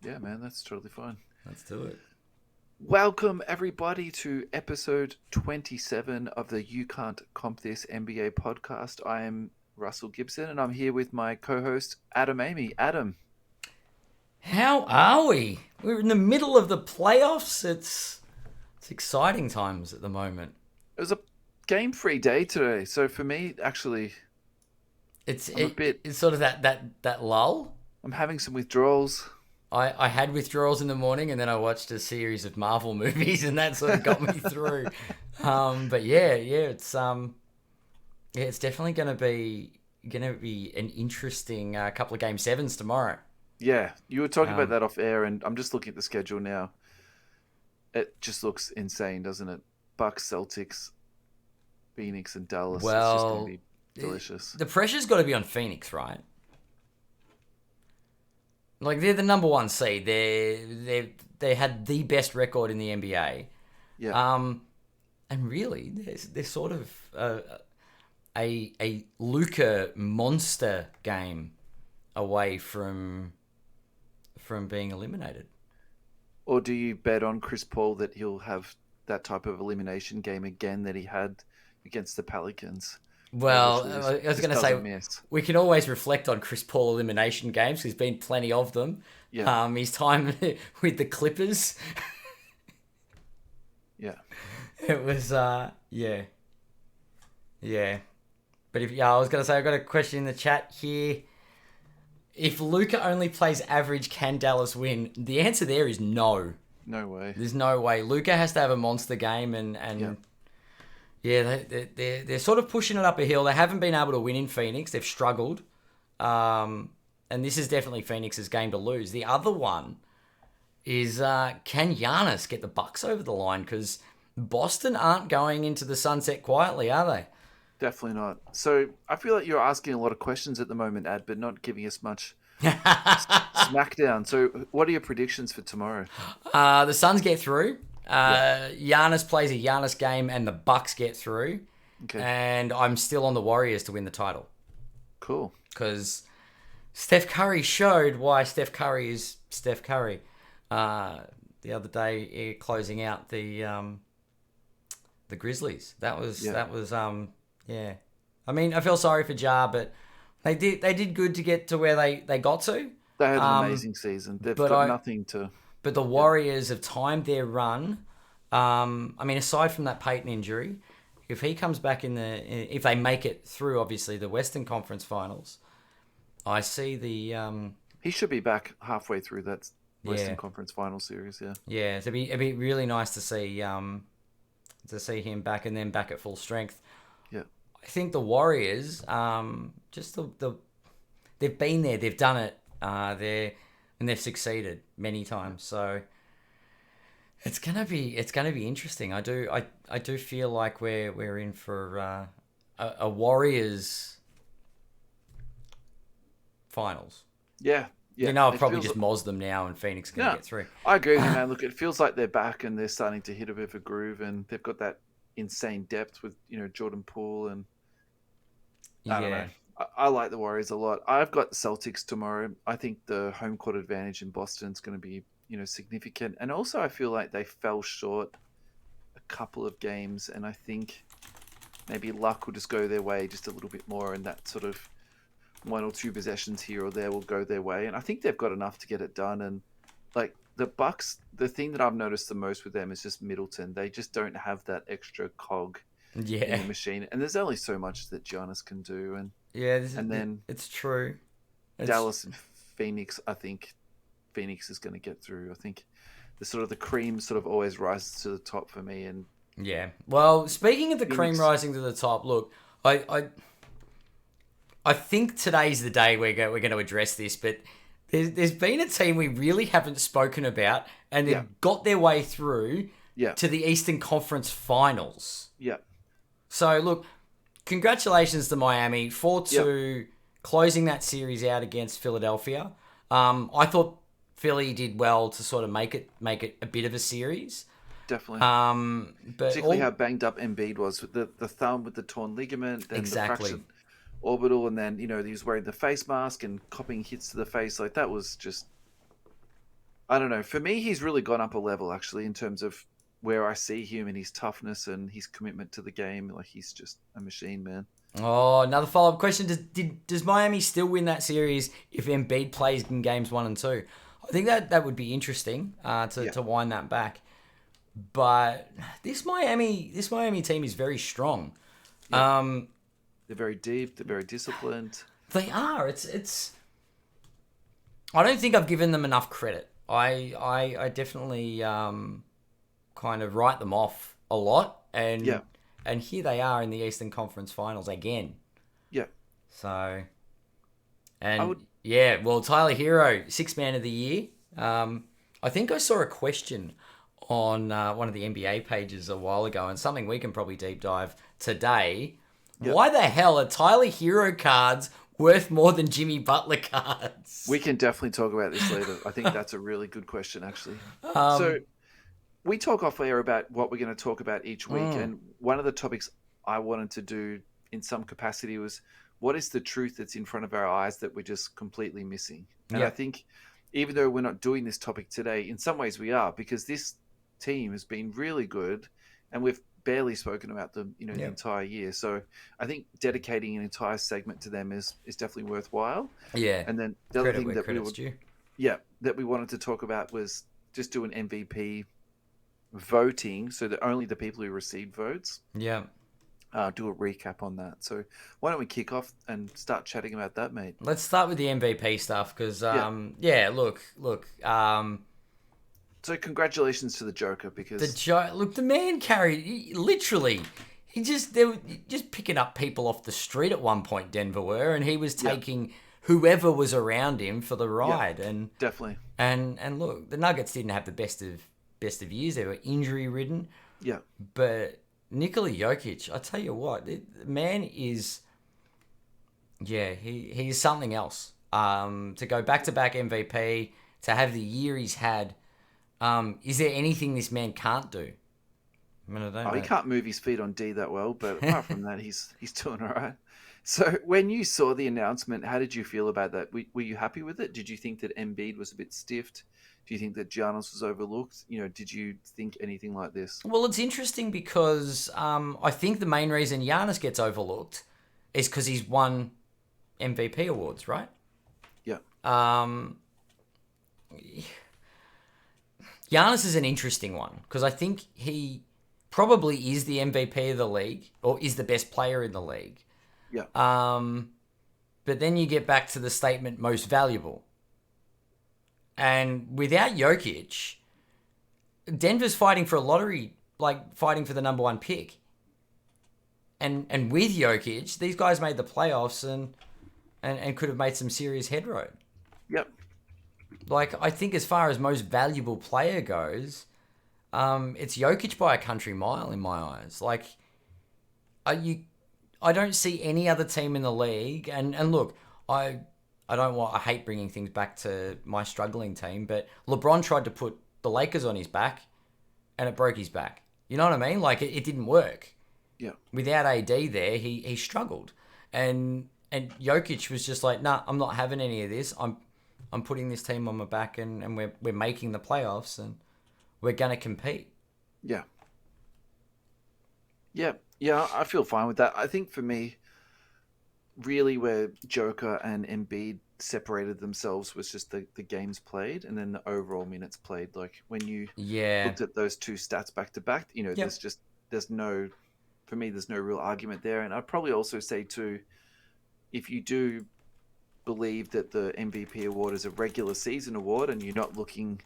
Yeah, man, that's totally fine. Let's do it. Welcome, everybody, to episode 27 of the You Can't Comp This NBA podcast. I am Russell Gibson, and I'm here with my co host, Adam Amy. Adam, How are we? We're in the middle of the playoffs. It's exciting times at the moment. it was a game free day today. So for me, actually, It's I'm a bit, it's sort of that lull. I'm having some withdrawals. I had withdrawals in the morning, and then I watched a series of Marvel movies, and that sort of got me through. But it's definitely gonna be an interesting couple of game sevens tomorrow. Yeah, you were talking about Um, that off air, and I'm just looking at the schedule now. It just looks insane, doesn't it? Bucks, Celtics, Phoenix, and Dallas. It's just going to well, be delicious. the pressure's got to be on Phoenix, right? Like they're the number one seed. They had the best record in the NBA. Yeah. And really, they're sort of a Luka monster game away from being eliminated. Or do you bet on Chris Paul that he'll have that type of elimination game again that he had against the Pelicans? Well, Literally I was just going to doesn't say miss. we can always reflect on Chris Paul elimination games. There's been plenty of them. Yeah. His time with the Clippers, Yeah. it was yeah. But I was going to say I got a question in the chat here. If Luca only plays average, can Dallas win? The answer there is no. No way. There's no way. Luca has to have a monster game, and they're sort of pushing it up a hill. They haven't been able to win in Phoenix. They've struggled, and this is definitely Phoenix's game to lose. The other one is can Giannis get the Bucks over the line? Because Boston aren't going into the sunset quietly, are they? Definitely not. So I feel like you're asking a lot of questions at the moment, Ad, but not giving us much smackdown. So what are your predictions for tomorrow? The Suns get through. Yeah. Giannis plays a Giannis game, and the Bucks get through. Okay. And I'm still on the Warriors to win the title Cool. because Steph Curry showed why Steph Curry is Steph Curry. The other day, closing out the Grizzlies. Yeah. I mean, I feel sorry for Ja, but they did good to get to where they got to. They had an amazing season. They've got nothing to. But the Warriors have timed their run. I mean, aside from that Peyton injury, if he comes back if they make it through, obviously the Western Conference Finals, I see the He should be back halfway through that Western yeah. Conference Final series. Yeah. Yeah, it'd be really nice to see him back and then back at full strength. Yeah. I think the Warriors, just they've been there, they've done it, and they've succeeded many times. So it's gonna be interesting. I do feel like we're in for a Warriors finals. Yeah. Yeah. I've probably just mozzed them now, and Phoenix can get through. I agree with you, man. Look, it feels like they're back and they're starting to hit a bit of a groove, and they've got that insane depth with Jordan Poole, and I don't know. I like the Warriors a lot. I've got the Celtics tomorrow. I think the home court advantage in Boston is going to be significant, and also I feel like they fell short a couple of games, and I think maybe luck will just go their way just a little bit more, and that sort of one or two possessions here or there will go their way. And I think they've got enough to get it done. And like the Bucks, the thing that I've noticed the most with them is just Middleton. They just don't have that extra cog in the machine. And there's only so much that Giannis can do. And then it's true. Dallas and Phoenix, I think Phoenix is going to get through. I think the cream sort of always rises to the top for me. And yeah. Well, speaking of the Phoenix, cream rising to the top, look, I think today's the day we're going to address this, but there's been a team we really haven't spoken about, and they've got their way through to the Eastern Conference Finals. Yeah. So, look, congratulations to Miami, 4-2, closing that series out against Philadelphia. I thought Philly did well to sort of make it a bit of a series. Definitely. But particularly how banged up Embiid was with the thumb with the torn ligament, and the fractured orbital, and then he was wearing the face mask and copping hits to the face. Like that was just I don't know. For me, he's really gone up a level actually in terms of where I see him and his toughness and his commitment to the game. Like he's just a machine, man. Oh, another follow-up question. Does Miami still win that series if Embiid plays in games 1 and 2? I think that would be interesting Yeah, to wind that back. But this Miami team is very strong. yeah. They're very deep. They're very disciplined. They are. It's. I don't think I've given them enough credit. I definitely kind of write them off a lot, Yeah, and here they are in the Eastern Conference Finals again. yeah. So, I and would. yeah, well, Tyler Hero, Sixth Man of the Year. I think I saw a question on one of the NBA pages a while ago, and something we can probably deep dive today. Yeah, Why the hell are Tyler Hero cards worth more than Jimmy Butler cards? we can definitely talk about this later. I think that's a really good question, actually. So Um, we talk off air about what we're going to talk about each week, mm, and one of the topics I wanted to do in some capacity was what is the truth that's in front of our eyes that we're just completely missing. And I yeah, think even though we're not doing this topic today, in some ways we are because this team has been really good, and we've barely spoken about them, the yeah, entire year. So I think dedicating an entire segment to them is definitely worthwhile. yeah. And then the other Credit thing where that we credit's would, due. yeah, that we wanted to talk about was just do an MVP voting, so that only the people who received votes, Yeah. do a recap on that. So why don't we kick off and start chatting about that, mate? Let's start with the MVP stuff because, Yeah. yeah, look, So congratulations to the Joker because the man carried literally. They were just picking up people off the street at one point. Denver were, and he was yeah, taking whoever was around him for the yeah, ride. And definitely, and look, the Nuggets didn't have the best of years. They were injury ridden, yeah, but Nikola Jokic, I tell you what, the man is, yeah, he's something else. To go back to back MVP, to have the year he's had. Is there anything this man can't do? I mean, I don't oh, he know. can't move his feet on D that well, but apart from that, he's doing all right. So when you saw the announcement, how did you feel about that? Were you happy with it? Did you think that Embiid was a bit stiffed? Do you think that Giannis was overlooked? Did you think anything like this? Well, it's interesting because I think the main reason Giannis gets overlooked is because he's won MVP awards, right? Yeah, Um, Giannis is an interesting one because I think he probably is the MVP of the league or is the best player in the league. yeah, But then you get back to the statement most valuable. And without Jokic, Denver's fighting for a lottery, like fighting for the number one pick. And with Jokic, these guys made the playoffs and could have made some serious headroad. yep, Like, I think as far as most valuable player goes, it's Jokic by a country mile in my eyes. Like, I don't see any other team in the league. And look, I hate bringing things back to my struggling team, but LeBron tried to put the Lakers on his back, and it broke his back. You know what I mean? Like it didn't work. yeah, Without AD there, he struggled, and Jokic was just like, nah, I'm not having any of this. I'm putting this team on my back, and we're making the playoffs, and we're gonna compete. yeah, yeah, yeah. I feel fine with that. I think for me, really where Joker and Embiid separated themselves was just the games played and then the overall minutes played. Like when you Yeah. looked at those two stats back to back, Yep. there's no for me there's no real argument there. And I'd probably also say too, if you do believe that the MVP award is a regular season award and you're not looking,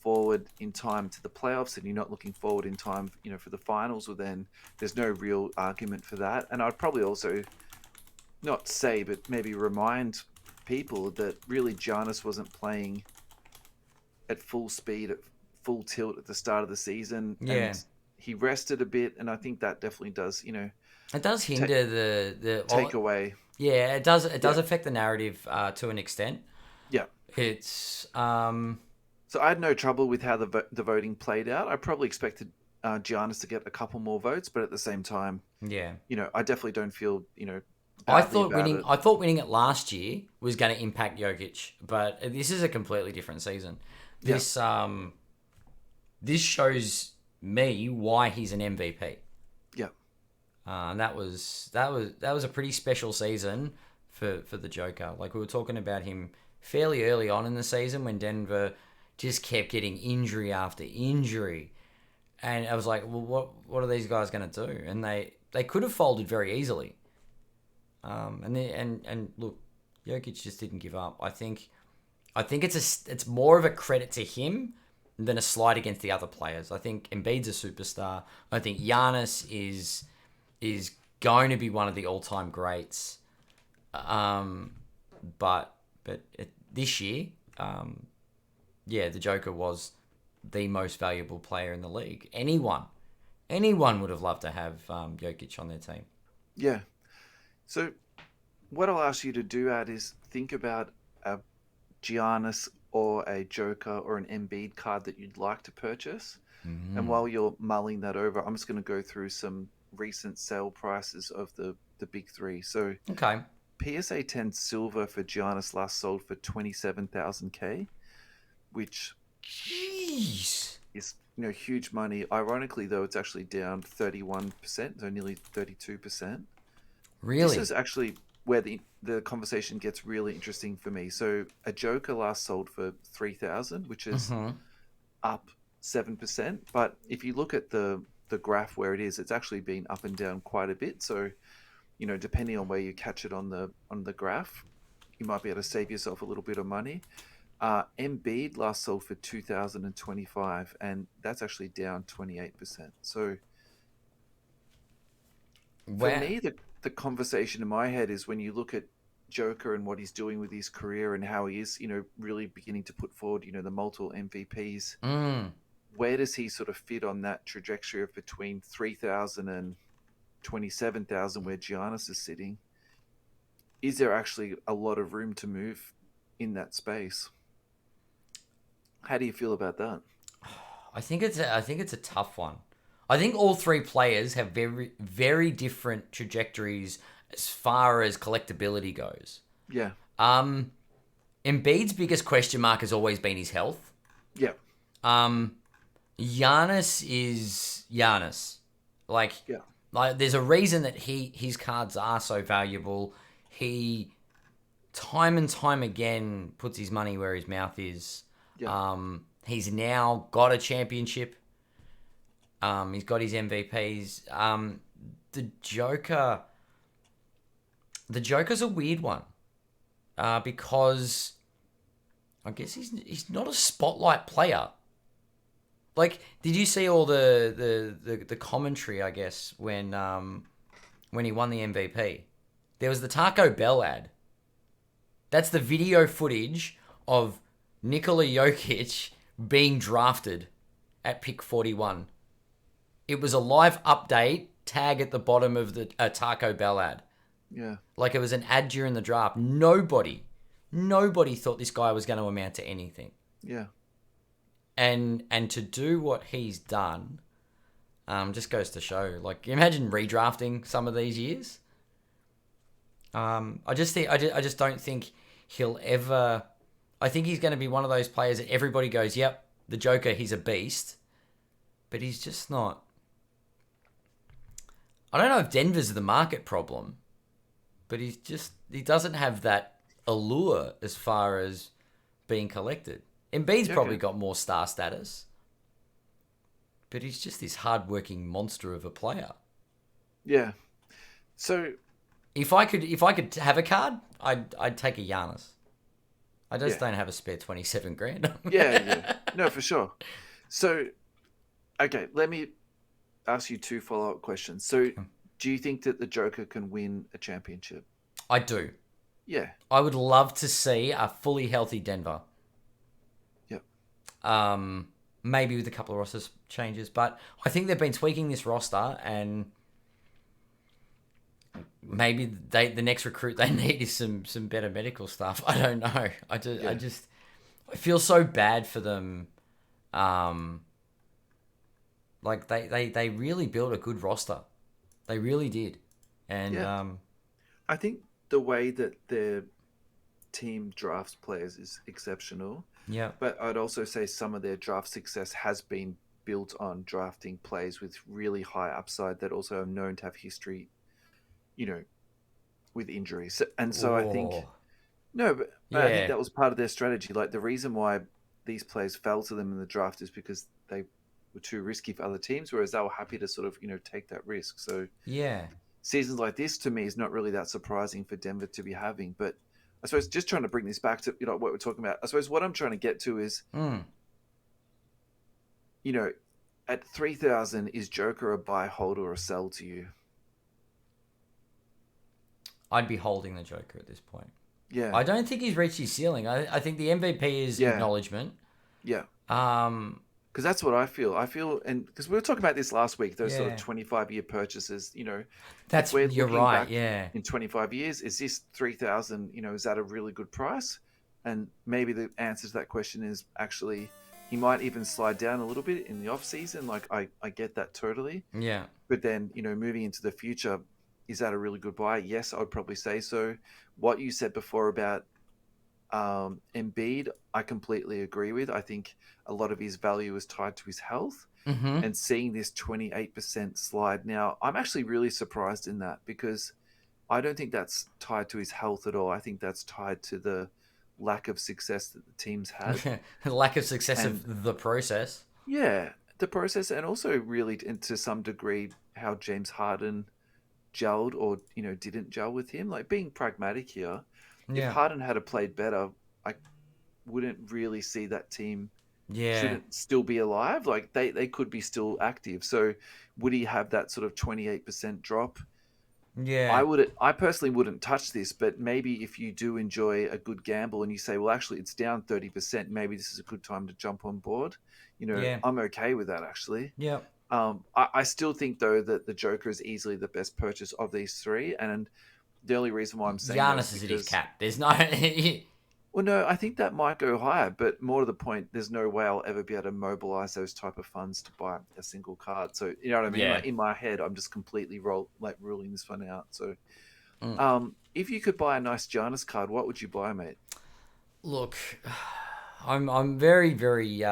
forward in time to the playoffs and you're not looking forward in time, for the finals, well then there's no real argument for that. And I'd probably also not say, but maybe remind people that really Giannis wasn't playing at full speed, at full tilt at the start of the season, Yeah. and he rested a bit, and I think that definitely does, It does ta- hinder the take away. yeah, it does Yeah, affect the narrative to an extent. yeah. It's So I had no trouble with how the voting played out. I probably expected Giannis to get a couple more votes, but at the same time, yeah. I definitely don't feel badly about it. I thought winning it last year was going to impact Jokic, but this is a completely different season. This this shows me why he's an MVP. Yeah. And that was a pretty special season for the Joker. Like, we were talking about him fairly early on in the season when Denver just kept getting injury after injury, and I was like, well, what are these guys going to do? And they could have folded very easily. And look, Jokic just didn't give up. I think it's more of a credit to him than a slight against the other players. I think Embiid's a superstar. I think Giannis is going to be one of the all-time greats. But this year, the Joker was the most valuable player in the league. Anyone would have loved to have Jokic on their team. Yeah. So what I'll ask you to do, Ad, is think about a Giannis or a Joker or an Embiid card that you'd like to purchase. And while you're mulling that over, I'm just going to go through some recent sale prices of the big three. So Okay. PSA 10 silver for Giannis last sold for 27,000 K, which Jeez. is huge money. Ironically, though, it's actually down 31%, so nearly 32%. Really? This is actually where the conversation gets really interesting for me. So a Joker last sold for 3,000, which is up 7%. But if you look at the graph where it is, it's actually been up and down quite a bit. So, depending on where you catch it on the graph, you might be able to save yourself a little bit of money. Embiid last sold for 2,025, and that's actually down 28%. So for me, the conversation in my head is when you look at Joker and what he's doing with his career and how he is, really beginning to put forward, the multiple MVPs. Where does he sort of fit on that trajectory of between 3,000 and 27,000 where Giannis is sitting? Is there actually a lot of room to move in that space? How do you feel about that? I think it's a tough one. I think all three players have very, very different trajectories as far as collectability goes. Yeah. Embiid's biggest question mark has always been his health. Yeah. Giannis is Giannis. Like there's a reason that his cards are so valuable. He time and time again puts his money where his mouth is. Yeah. He's now got a championship. He's got his MVPs. The Joker's a weird one. Because I guess he's not a spotlight player. Like, did you see all the commentary, I guess, when he won the MVP? There was the Taco Bell ad. That's the video footage of Nikola Jokic being drafted at pick 41. It was a live update tag at the bottom of the Taco Bell ad. Yeah. Like, it was an ad during the draft. Nobody thought this guy was going to amount to anything. Yeah. And to do what he's done, just goes to show. Like, imagine redrafting some of these years. I just don't think he'll ever. I think he's going to be one of those players that everybody goes, "Yep, the Joker, he's a beast," but he's just not. I don't know if Denver's the market problem, but he doesn't have that allure as far as being collected. Embiid's probably got more star status, but he's just this hardworking monster of a player. Yeah. So if I could have a card, I'd take a Giannis. I just don't have a spare 27 grand. Yeah. No, for sure. So, okay, let me ask you two follow-up questions. So, do you think that the Joker can win a championship? I do. Yeah. I would love to see a fully healthy Denver. Yep. Maybe with a couple of roster changes, but I think they've been tweaking this roster, and maybe the next recruit they need is some better medical stuff. I don't know. I feel so bad for them. Like they really built a good roster. They really did. And I think the way that their team drafts players is exceptional. Yeah. But I'd also say some of their draft success has been built on drafting players with really high upside that also are known to have history, you know, with injuries. And so I think Oh. no, but I think Yeah. that was part of their strategy. Like the reason why these players fell to them in the draft is because they were too risky for other teams, whereas they were happy to sort of take that risk. So Yeah. seasons like this to me is not really that surprising for Denver to be having. But I suppose just trying to bring this back to what we're talking about. I suppose what I'm trying to get to is Mm. you know at 3,000 is Joker a buy, hold, or a sell to you? I'd be holding the Joker at this point. Yeah, I don't think he's reached his ceiling. I think the MVP is yeah, acknowledgement. yeah. Um, Because that's what I feel. I feel, and because we were talking about this last week, those sort of yeah. 25-year purchases. If we're You're looking right. back Yeah. in 25 years, is this 3,000? Is that a really good price? And maybe the answer to that question is actually he might even slide down a little bit in the off season. Like I get that totally. Yeah. But then, moving into the future, is that a really good buy? Yes, I would probably say so. What you said before about Embiid, I completely agree with. I think a lot of his value is tied to his health. Mm-hmm. And seeing this 28% slide now, I'm actually really surprised in that because I don't think that's tied to his health at all. I think that's tied to the lack of success that the team's had. Lack of success And of the process. yeah, the process, and also really, and to some degree, how James Harden gelled or didn't gel with him. Like being pragmatic here, if Yeah. Harden had played better, I wouldn't really see that team Yeah. shouldn't still be alive. Like they could be still active. So would he have that sort of 28% drop? Yeah. I personally wouldn't touch this, but maybe if you do enjoy a good gamble and you say, well, actually it's down 30%, maybe this is a good time to jump on board. Yeah. I'm okay with that actually. Yeah. I still think though that the Joker is easily the best purchase of these three, and the only reason why I'm saying that is Giannis is at his because, cap. There's no. well, no, I think that might go higher, but more to the point, there's no way I'll ever be able to mobilize those type of funds to buy a single card. So you know what I mean? Yeah. Like in my head, I'm just completely ruling this one out. So, Mm. if you could buy a nice Giannis card, what would you buy, mate? Look, I'm very very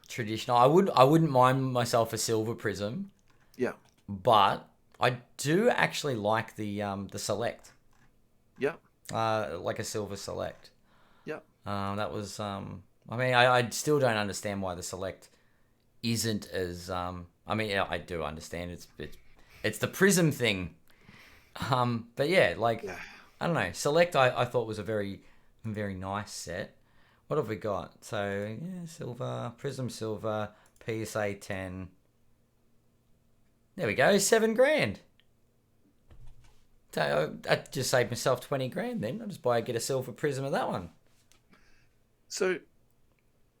traditional. I wouldn't mind myself a silver prism, Yeah, but I do actually like the select. yeah, Like a silver select. yeah, That was I mean I still don't understand why the select isn't as I mean yeah, I do understand it's the prism thing. But yeah, like yeah. I don't know. Select I thought was a very very nice set. What have we got? So yeah, silver, prism silver, PSA 10. There we go, $7,000. So I just saved myself 20 grand then. I'll just get a silver prism of that one. So,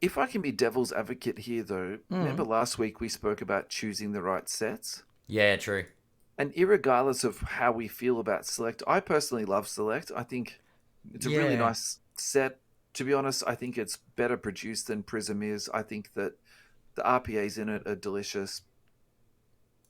if I can be devil's advocate here, though, remember Mm. last week we spoke about choosing the right sets? Yeah, true. And irregardless of how we feel about Select, I personally love Select. I think it's a really Yeah. nice set. To be honest, I think it's better produced than Prism is. I think that the RPAs in it are delicious.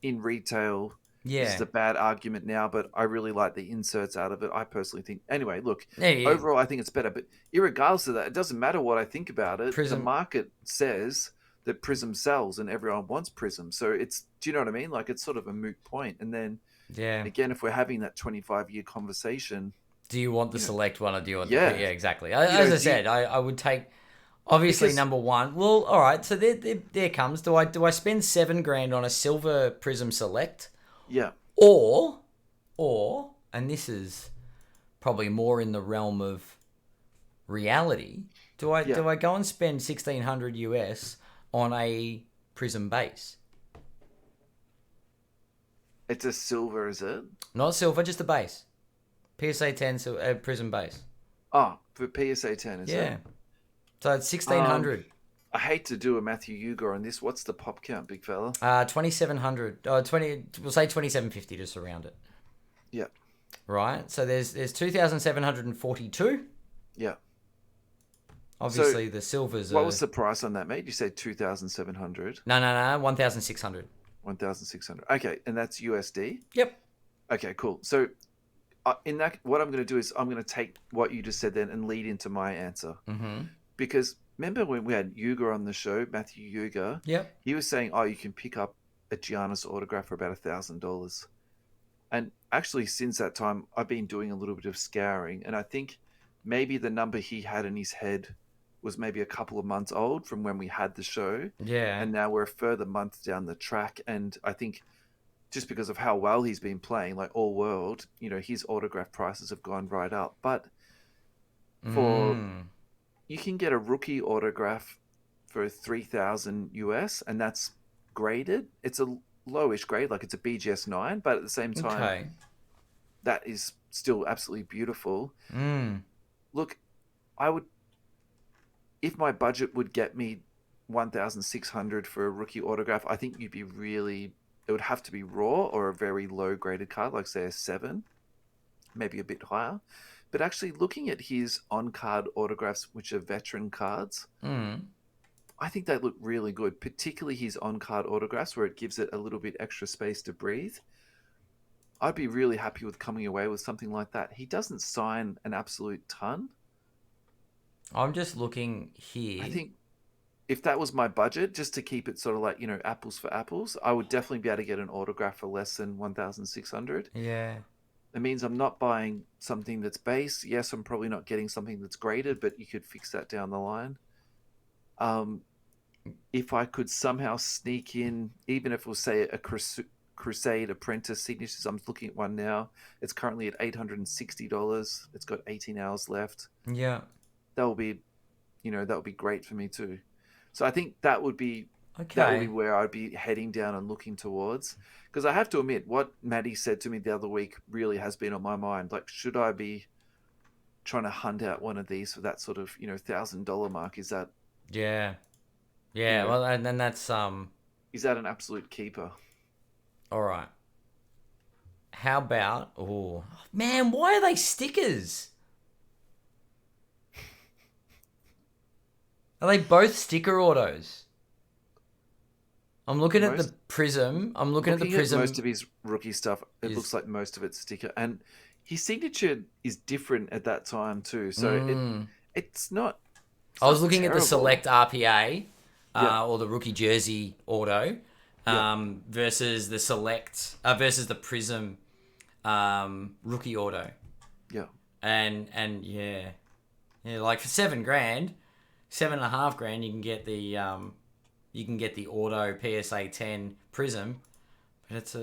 In retail, this is Yeah. a bad argument now, but I really like the inserts out of it. I personally think. Anyway, look, Yeah, yeah. overall, I think it's better. But irregardless of that, it doesn't matter what I think about it. The Prism. market says that Prism sells and everyone wants Prism. So do you know what I mean? Like it's sort of a moot point. And then Yeah. again, if we're having that 25-year conversation, Do you want the you know, select one or do you want the yeah, Yeah, exactly. you know, As I said, I would take obviously because number one. Well, all right. So there comes. Do I spend $7,000 on a silver prism select, yeah, or and this is probably more in the realm of reality. yeah, Do I go and spend 1,600 US on a prism base? it's a silver, is it? Not silver, just a base. PSA 10 prism base. Oh, for PSA 10, is Yeah. it? So it's 1,600. I hate to do a Matthew Ugar on this. What's the pop count, big fella? 2,700. 20. We'll say 2,750 just around it. Yeah, Right. So there's 2,742. yeah. Obviously the silvers What are was the price on that, mate? You said 2,700, no 1,600. 1,600. Okay, and that's USD. Yep. Okay, cool. So in that, what I'm going to do is I'm going to take what you just said then and lead into my answer. Mm-hmm. Because remember when we had Yuga on the show, Matthew Yuga, Yep. he was saying, "Oh, you can pick up a Giannis autograph for about $1,000." And actually, since that time, I've been doing a little bit of scouring, and I think maybe the number he had in his head was maybe a couple of months old from when we had the show, Yeah. and now we're a further month down the track. And I think just because of how well he's been playing, like all world, his autograph prices have gone right up. But for Mm. you can get a rookie autograph for 3,000 US, and that's graded. It's a lowish grade, like it's a BGS 9, but at the same time, Okay. that is still absolutely beautiful. Mm. Look, I would, if my budget would get me 1,600 for a rookie autograph, I think it would have to be raw or a very low graded card, like say a 7, maybe a bit higher. But actually, looking at his on card autographs, which are veteran cards, Mm. I think they look really good, particularly his on card autographs, where it gives it a little bit extra space to breathe. I'd be really happy with coming away with something like that. He doesn't sign an absolute ton. I'm just looking I here. think if that was my budget, just to keep it sort of like, apples for apples, I would definitely be able to get an autograph for less than 1,600. Yeah. It means I'm not buying something that's base. Yes, I'm probably not getting something that's graded, but you could fix that down the line. Um, if I could somehow sneak in, even if it was say a Crusade Apprentice signatures, I'm looking at one now. It's currently at $860. It's got 18 hours left. Yeah. That will be, that would be great for me too. So I think that would be Okay. where I'd be heading down and looking towards. Because I have to admit, what Maddie said to me the other week really has been on my mind. Like, should I be trying to hunt out one of these for that sort of $1,000 mark? Is that Yeah. you Yeah. know Well, and then that's is that an absolute keeper? all right. How about? Oh man, why are they stickers? Are they both sticker autos? I'm looking at the Most prism. I'm looking at the Looking at most prism. of his rookie stuff, it Is looks like most of it's sticker, and his signature is different at that time too. So mm, it's not it's I was not looking at the terrible. select RPA Yeah, or the rookie jersey auto yeah, versus the select versus the prism rookie auto, yeah. and yeah, yeah, like for 7 grand, 7.5 grand, you can get the auto PSA 10 prism, but it's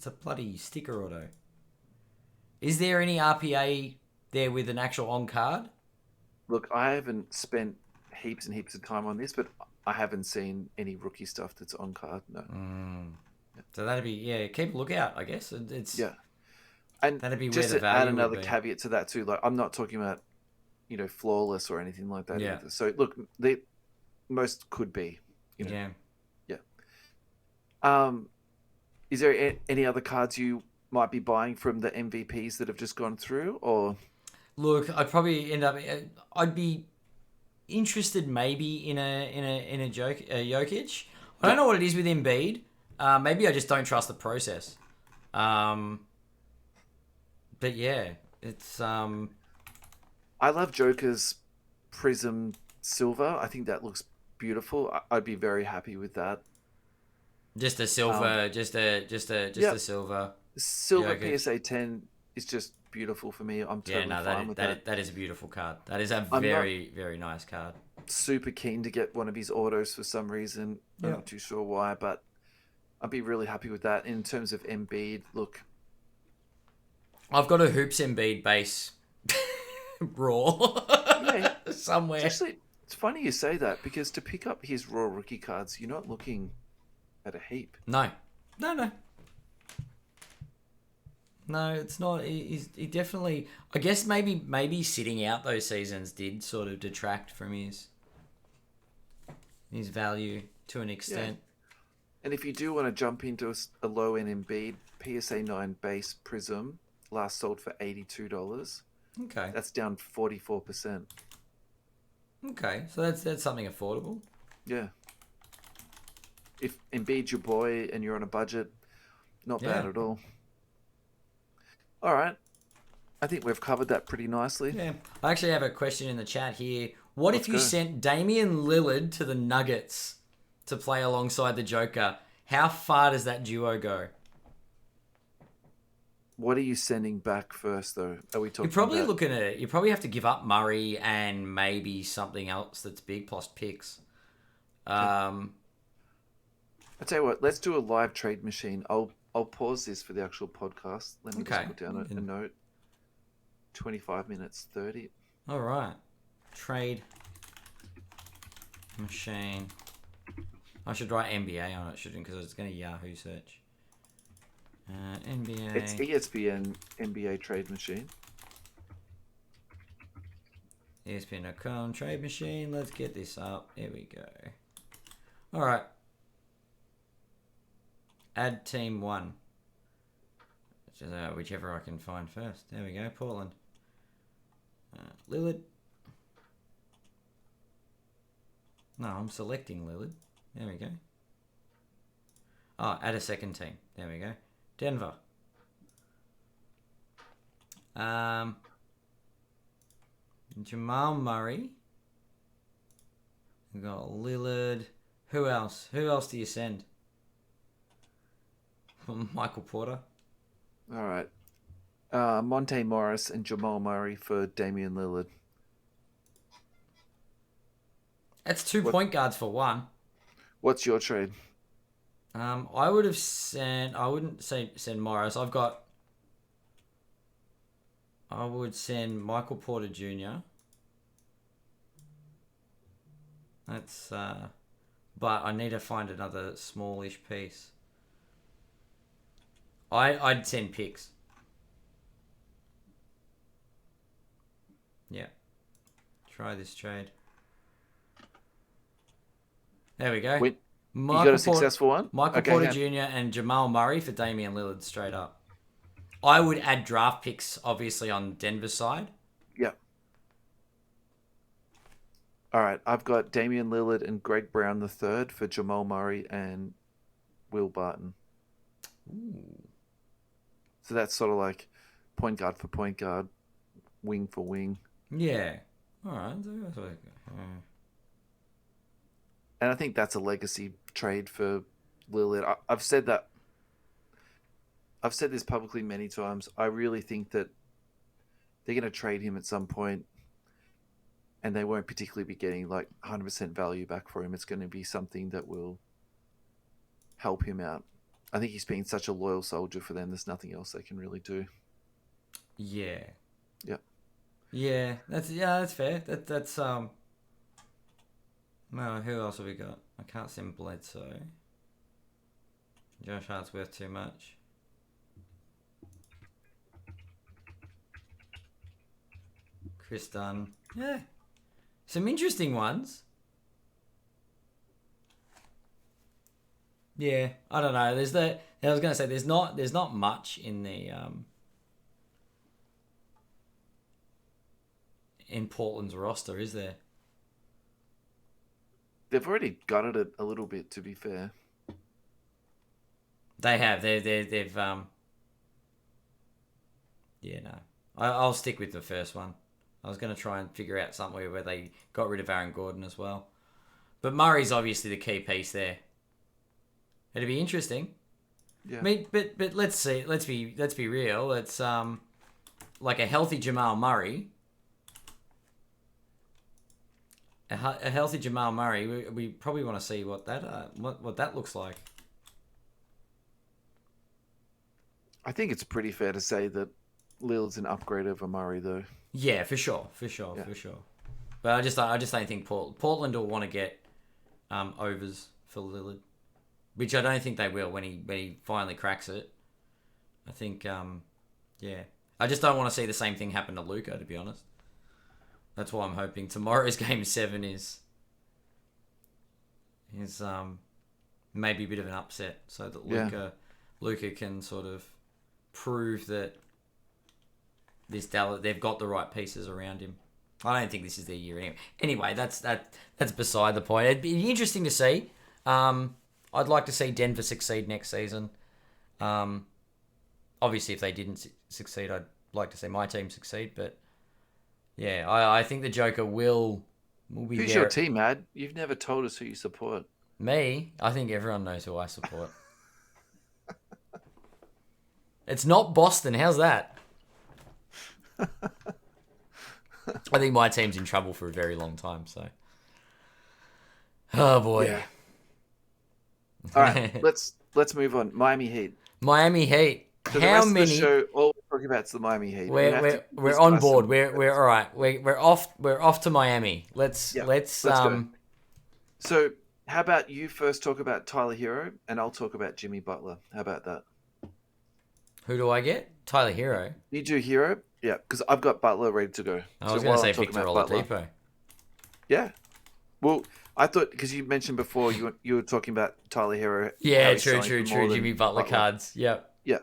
a bloody sticker auto. Is there any RPA there with an actual on card? Look, I haven't spent heaps and heaps of time on this, but I haven't seen any rookie stuff that's on card. No. So that'd be yeah. Keep a lookout, I guess. It's Yeah, and that'd be where just the to add value would another be. caveat to that too, like I'm not talking about flawless or anything like that Yeah, either. So look, the most could be, you know, yeah. yeah. Um, Is there any other cards you might be buying from the MVPs that have just gone through, or Look, I'd probably end up. I'd be interested maybe in a joke a Jokic. I don't yeah? know what it is with Embiid. Maybe I just don't trust the process. Um, but yeah, it's I love Joker's Prism Silver. I think that looks beautiful. I'd be very happy with that. just a Um, silver, just yeah, a silver Silver Jokic. PSA 10 is just beautiful for me. I'm Yeah, totally no, fine with that. that is a beautiful card. That is a I'm not very very nice card. super keen to get one of his autos for some reason. I'm Yeah. not too sure why, but I'd be really happy with that. In terms of Embiid, look, I've got a hoops Embiid base raw yeah, it's somewhere. actually it's funny you say that because to pick up his raw rookie cards, you're not looking at a heap. No, no. No, it's not. He definitely. I guess maybe sitting out those seasons did sort of detract from his value to an Yeah, extent. and if you do want to jump into a low end Embiid PSA 9 base Prism, last sold for $82. Okay, That's down 44%. okay. So that's something affordable. Yeah, if Embiid's your boy and you're on a budget, not bad Yeah. at all. All right, I think we've covered that pretty nicely. Yeah. I actually have a question in the chat here. What Let's if you go. sent Damian Lillard to the Nuggets to play alongside the Joker? How far does that duo go? What are you sending back first, though? Are we You're talking probably about? looking at it. You probably have to give up Murray and maybe something else that's big plus picks. Okay. Um, I tell you what. Let's do a live trade machine. I'll pause this for the actual podcast. Let me just okay. put down a note. 25 minutes 30. All right. Trade machine. I should write NBA on it, shouldn't? Because it's going to Yahoo search. NBA. It's ESPN NBA trade machine. ESPN.com trade machine. Let's get this up. Here we go. All right. Add team 1. Whichever I can find first. There we go. Portland. Lillard. No, I'm selecting Lillard. There we go. Oh, add a second team. There we go. Denver. Jamal Murray. We've got Lillard. Who else? Who else do you send? Michael Porter. All right. Monte Morris and Jamal Murray for Damian Lillard. That's 2 point guards for one. What's your trade? I would have sent. I wouldn't say send Morris. I would send Michael Porter Jr. That's. But I need to find another smallish piece. I'd send picks. Yeah. Try this trade. There we go. Wait, you got a successful one? Michael Porter Jr. and Jamal Murray for Damian Lillard straight up. I would add draft picks, obviously, on Denver's side. Yeah. All right. I've got Damian Lillard and Greg Brown III for Jamal Murray and Will Barton. Ooh. So that's sort of like point guard for point guard, wing for wing. Yeah. All right. And I think that's a legacy trade for Lillard. I've said that. I've said this publicly many times. I really think that they're going to trade him at some point, and they won't particularly be getting like 100% value back for him. It's going to be something that will help him out. I think he's been such a loyal soldier for them. There's nothing else they can really do. Yeah. Yeah. Yeah. That's fair. That's Well, who else have we got? I can't send Bledsoe. Josh Hart's worth too much. Chris Dunn. Yeah. Some interesting ones. Yeah, I don't know. I was gonna say there's not much in the in Portland's roster, is there? They've already gutted it a little bit, to be fair. They have. They've Yeah, no. I'll stick with the first one. I was going to try and figure out somewhere where they got rid of Aaron Gordon as well. But Murray's obviously the key piece there. It'd be interesting. Yeah. I mean, but let's see. Let's be real. It's like a healthy Jamal Murray. A healthy Jamal Murray. We probably want to see what that looks like. I think it's pretty fair to say that Lillard's an upgrade over Murray, though. Yeah, for sure. But I just don't think Portland will want to get overs for Lillard, which I don't think they will when he finally cracks it. I think yeah, I just don't want to see the same thing happen to Luka, to be honest. That's why I'm hoping tomorrow's Game 7 is maybe a bit of an upset, so that Luka can sort of prove that they've got the right pieces around him. I don't think this is their year anyway. That's beside the point. It'd be interesting to see. I'd like to see Denver succeed next season. Obviously, if they didn't succeed, I'd like to see my team succeed, but yeah, I think the Joker will be Who's there. your team, Ad? You've never told us who you support. Me, I think everyone knows who I support. It's not Boston. How's that? I think my team's in trouble for a very long time. So, oh boy. Yeah. All right, let's move on. Miami Heat. Miami Heat. So the rest of the show, all we're talking about is the Miami Heat. We're on board. We're all right. We're off to Miami. Let's go. So how about you first talk about Tyler Hero, and I'll talk about Jimmy Butler. How about that? Who do I get? Tyler Hero. You do Hero, yeah, because I've got Butler ready to go. I was going to say Victor Oladipo. Yeah. Well, I thought because you mentioned before you were talking about Tyler Hero. Yeah, true. Jimmy Butler cards. Yep. Yeah.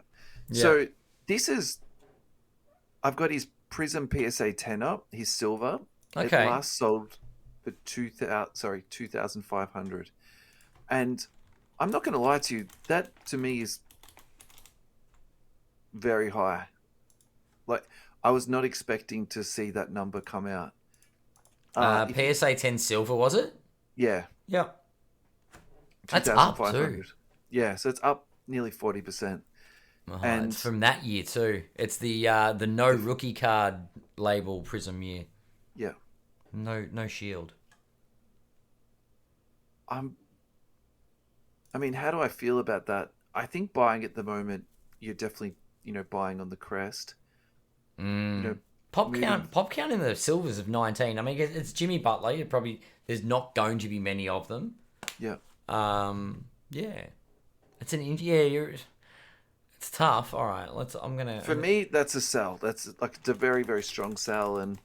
So this is, I've got his Prism PSA 10 up. His silver. Okay. It last sold for 2,500, and I'm not going to lie to you. That to me is very high. Like I was not expecting to see that number come out. PSA 10 silver, was it? Yeah. Yep. That's up too. Yeah, so it's up nearly 40%. And it's from that year too. It's the no rookie card label Prism year. Yeah. No shield. I mean, how do I feel about that? I think buying at the moment, you're definitely, buying on the crest. Pop count in the silvers of 19. I mean, it's Jimmy Butler. There's not going to be many of them. Yeah. Yeah. It's it's tough. All right, For me, that's a sell. It's a very, very strong sell, and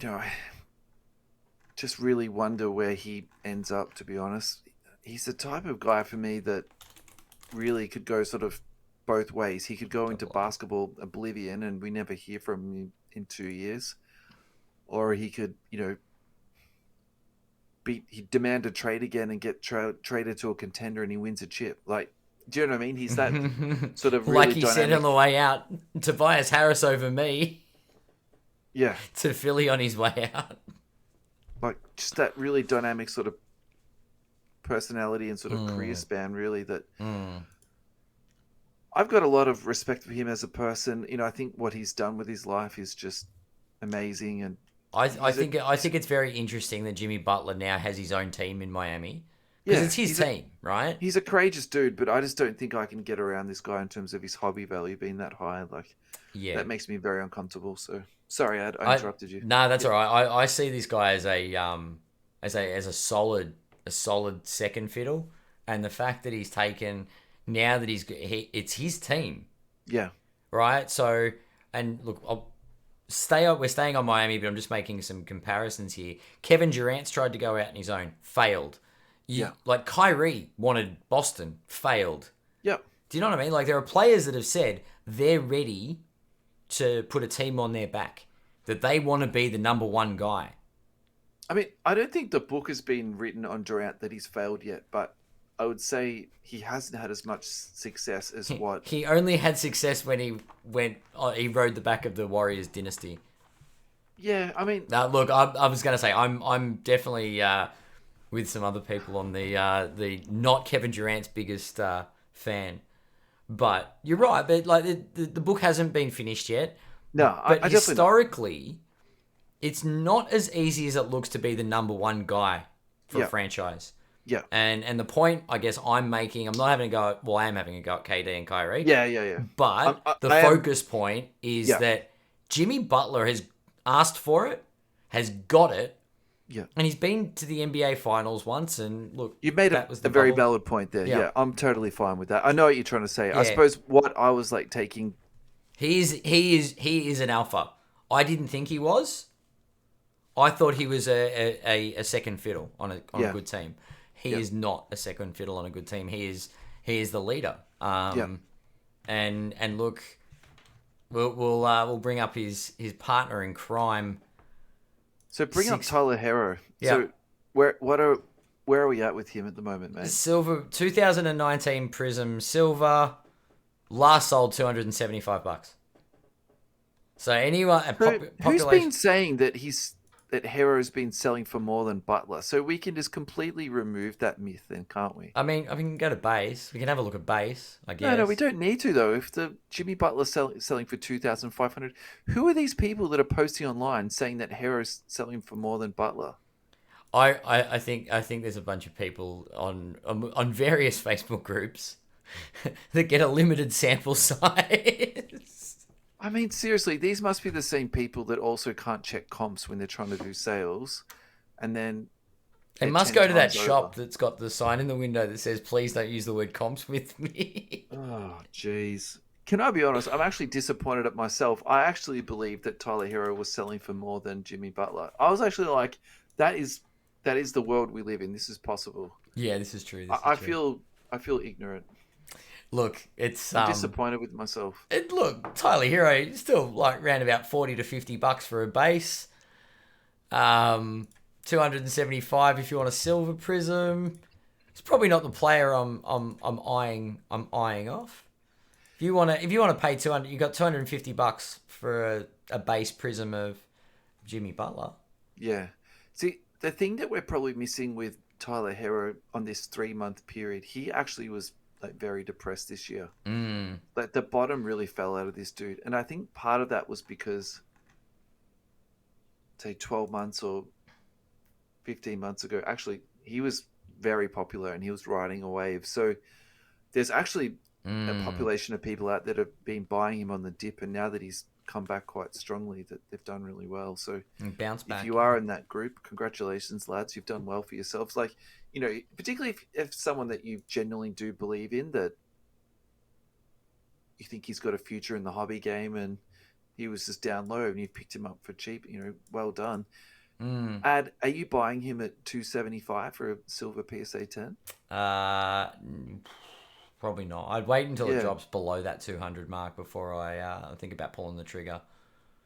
I just really wonder where he ends up. To be honest, he's the type of guy for me that really could go sort of both ways. He could go into basketball oblivion, and we never hear from him in 2 years, or he could, he demand a trade again and get traded to a contender, and he wins a chip. Like, do you know what I mean? He's that sort of really like he said on the way out, Tobias Harris over me. Yeah. To Philly on his way out. Like, just that really dynamic sort of personality and sort of career span, really, that I've got a lot of respect for him as a person. I think what he's done with his life is just amazing, and I think it's very interesting that Jimmy Butler now has his own team in Miami. Because it's his team, right? He's a courageous dude, but I just don't think I can get around this guy in terms of his hobby value being that high. Like, that makes me very uncomfortable. So sorry, I interrupted you. No, that's all right. I see this guy as a solid second fiddle, and the fact that he's taken now that it's his team. Yeah. Right. So, and look, we're staying on Miami, but I'm just making some comparisons here. Kevin Durant's tried to go out on his own, failed. Like Kyrie wanted Boston, failed. Yeah. Do you know what I mean? Like, there are players that have said they're ready to put a team on their back, that they want to be the number one guy. I mean, I don't think the book has been written on Durant that he's failed yet, but I would say he hasn't had as much success as what... He only had success when he rode the back of the Warriors dynasty. Yeah, I mean... Look, I was going to say, I'm definitely with some other people on the not Kevin Durant's biggest fan. But you're right, but like the book hasn't been finished yet. No, but historically, it's not as easy as it looks to be the number one guy for a franchise. Yeah. And the point I guess I'm making, I'm not having a go at, I am having a go at KD and Kyrie. Yeah. But the focus point is that Jimmy Butler has asked for it, has got it. Yeah. And he's been to the NBA Finals once, and look, you made a very valid point there. Yeah, I'm totally fine with that. I know what you're trying to say. Yeah. I suppose what I was like taking, he is an alpha. I didn't think he was. I thought he was a second fiddle on a good team. He is not a second fiddle on a good team. He is the leader. And look, we'll bring up his partner in crime. So bring up Tyler Herrera. Yeah. So where where are we at with him at the moment, mate? Silver 2019 Prism Silver, last sold $275. So anyone So who's population. been saying that Hero's been selling for more than Butler? So we can just completely remove that myth, then, can't we? I mean, go to base. We can have a look at base, I No, we guess. don't need to though. If the Jimmy Butler's selling for 2,500, who are these people that are posting online saying that Hero's selling for more than Butler? I think there's a bunch of people on various Facebook groups that get a limited sample size. I mean, seriously, these must be the same people that also can't check comps when they're trying to do sales, and then They they're must 10 go to that times over. shop that's got the sign in the window that says, "Please don't use the word comps with me." Oh, jeez. Can I be honest? I'm actually disappointed at myself. I actually believed that Tyler Hero was selling for more than Jimmy Butler. I was actually like, that is the world we live in. This is possible. Yeah, this is true. I feel ignorant. Look, it's I'm disappointed with myself. look, Tyler Hero still like around about $40 to $50 for a base. 275 if you want a silver prism. It's probably not the player I'm eyeing off. If you want to pay 200, you got $250 for a base prism of Jimmy Butler. Yeah. See, the thing that we're probably missing with Tyler Hero on this 3 month period, he actually was like very depressed this year. Like the bottom really fell out of this dude, and I think part of that was because, say, 12 months or 15 months ago, actually he was very popular and he was riding a wave. So there's actually a population of people out that have been buying him on the dip, and now that he's come back quite strongly, that they've done really well. So Bounce back. if you are in that group, congratulations, lads. You've done well for yourselves. Like, particularly if someone that you genuinely do believe in, that you think he's got a future in the hobby game, and he was just down low and you picked him up for cheap, well done. Are you buying him at 275 for a silver PSA 10? Probably not. I'd wait until it Yeah. drops below that 200 mark before I think about pulling the trigger.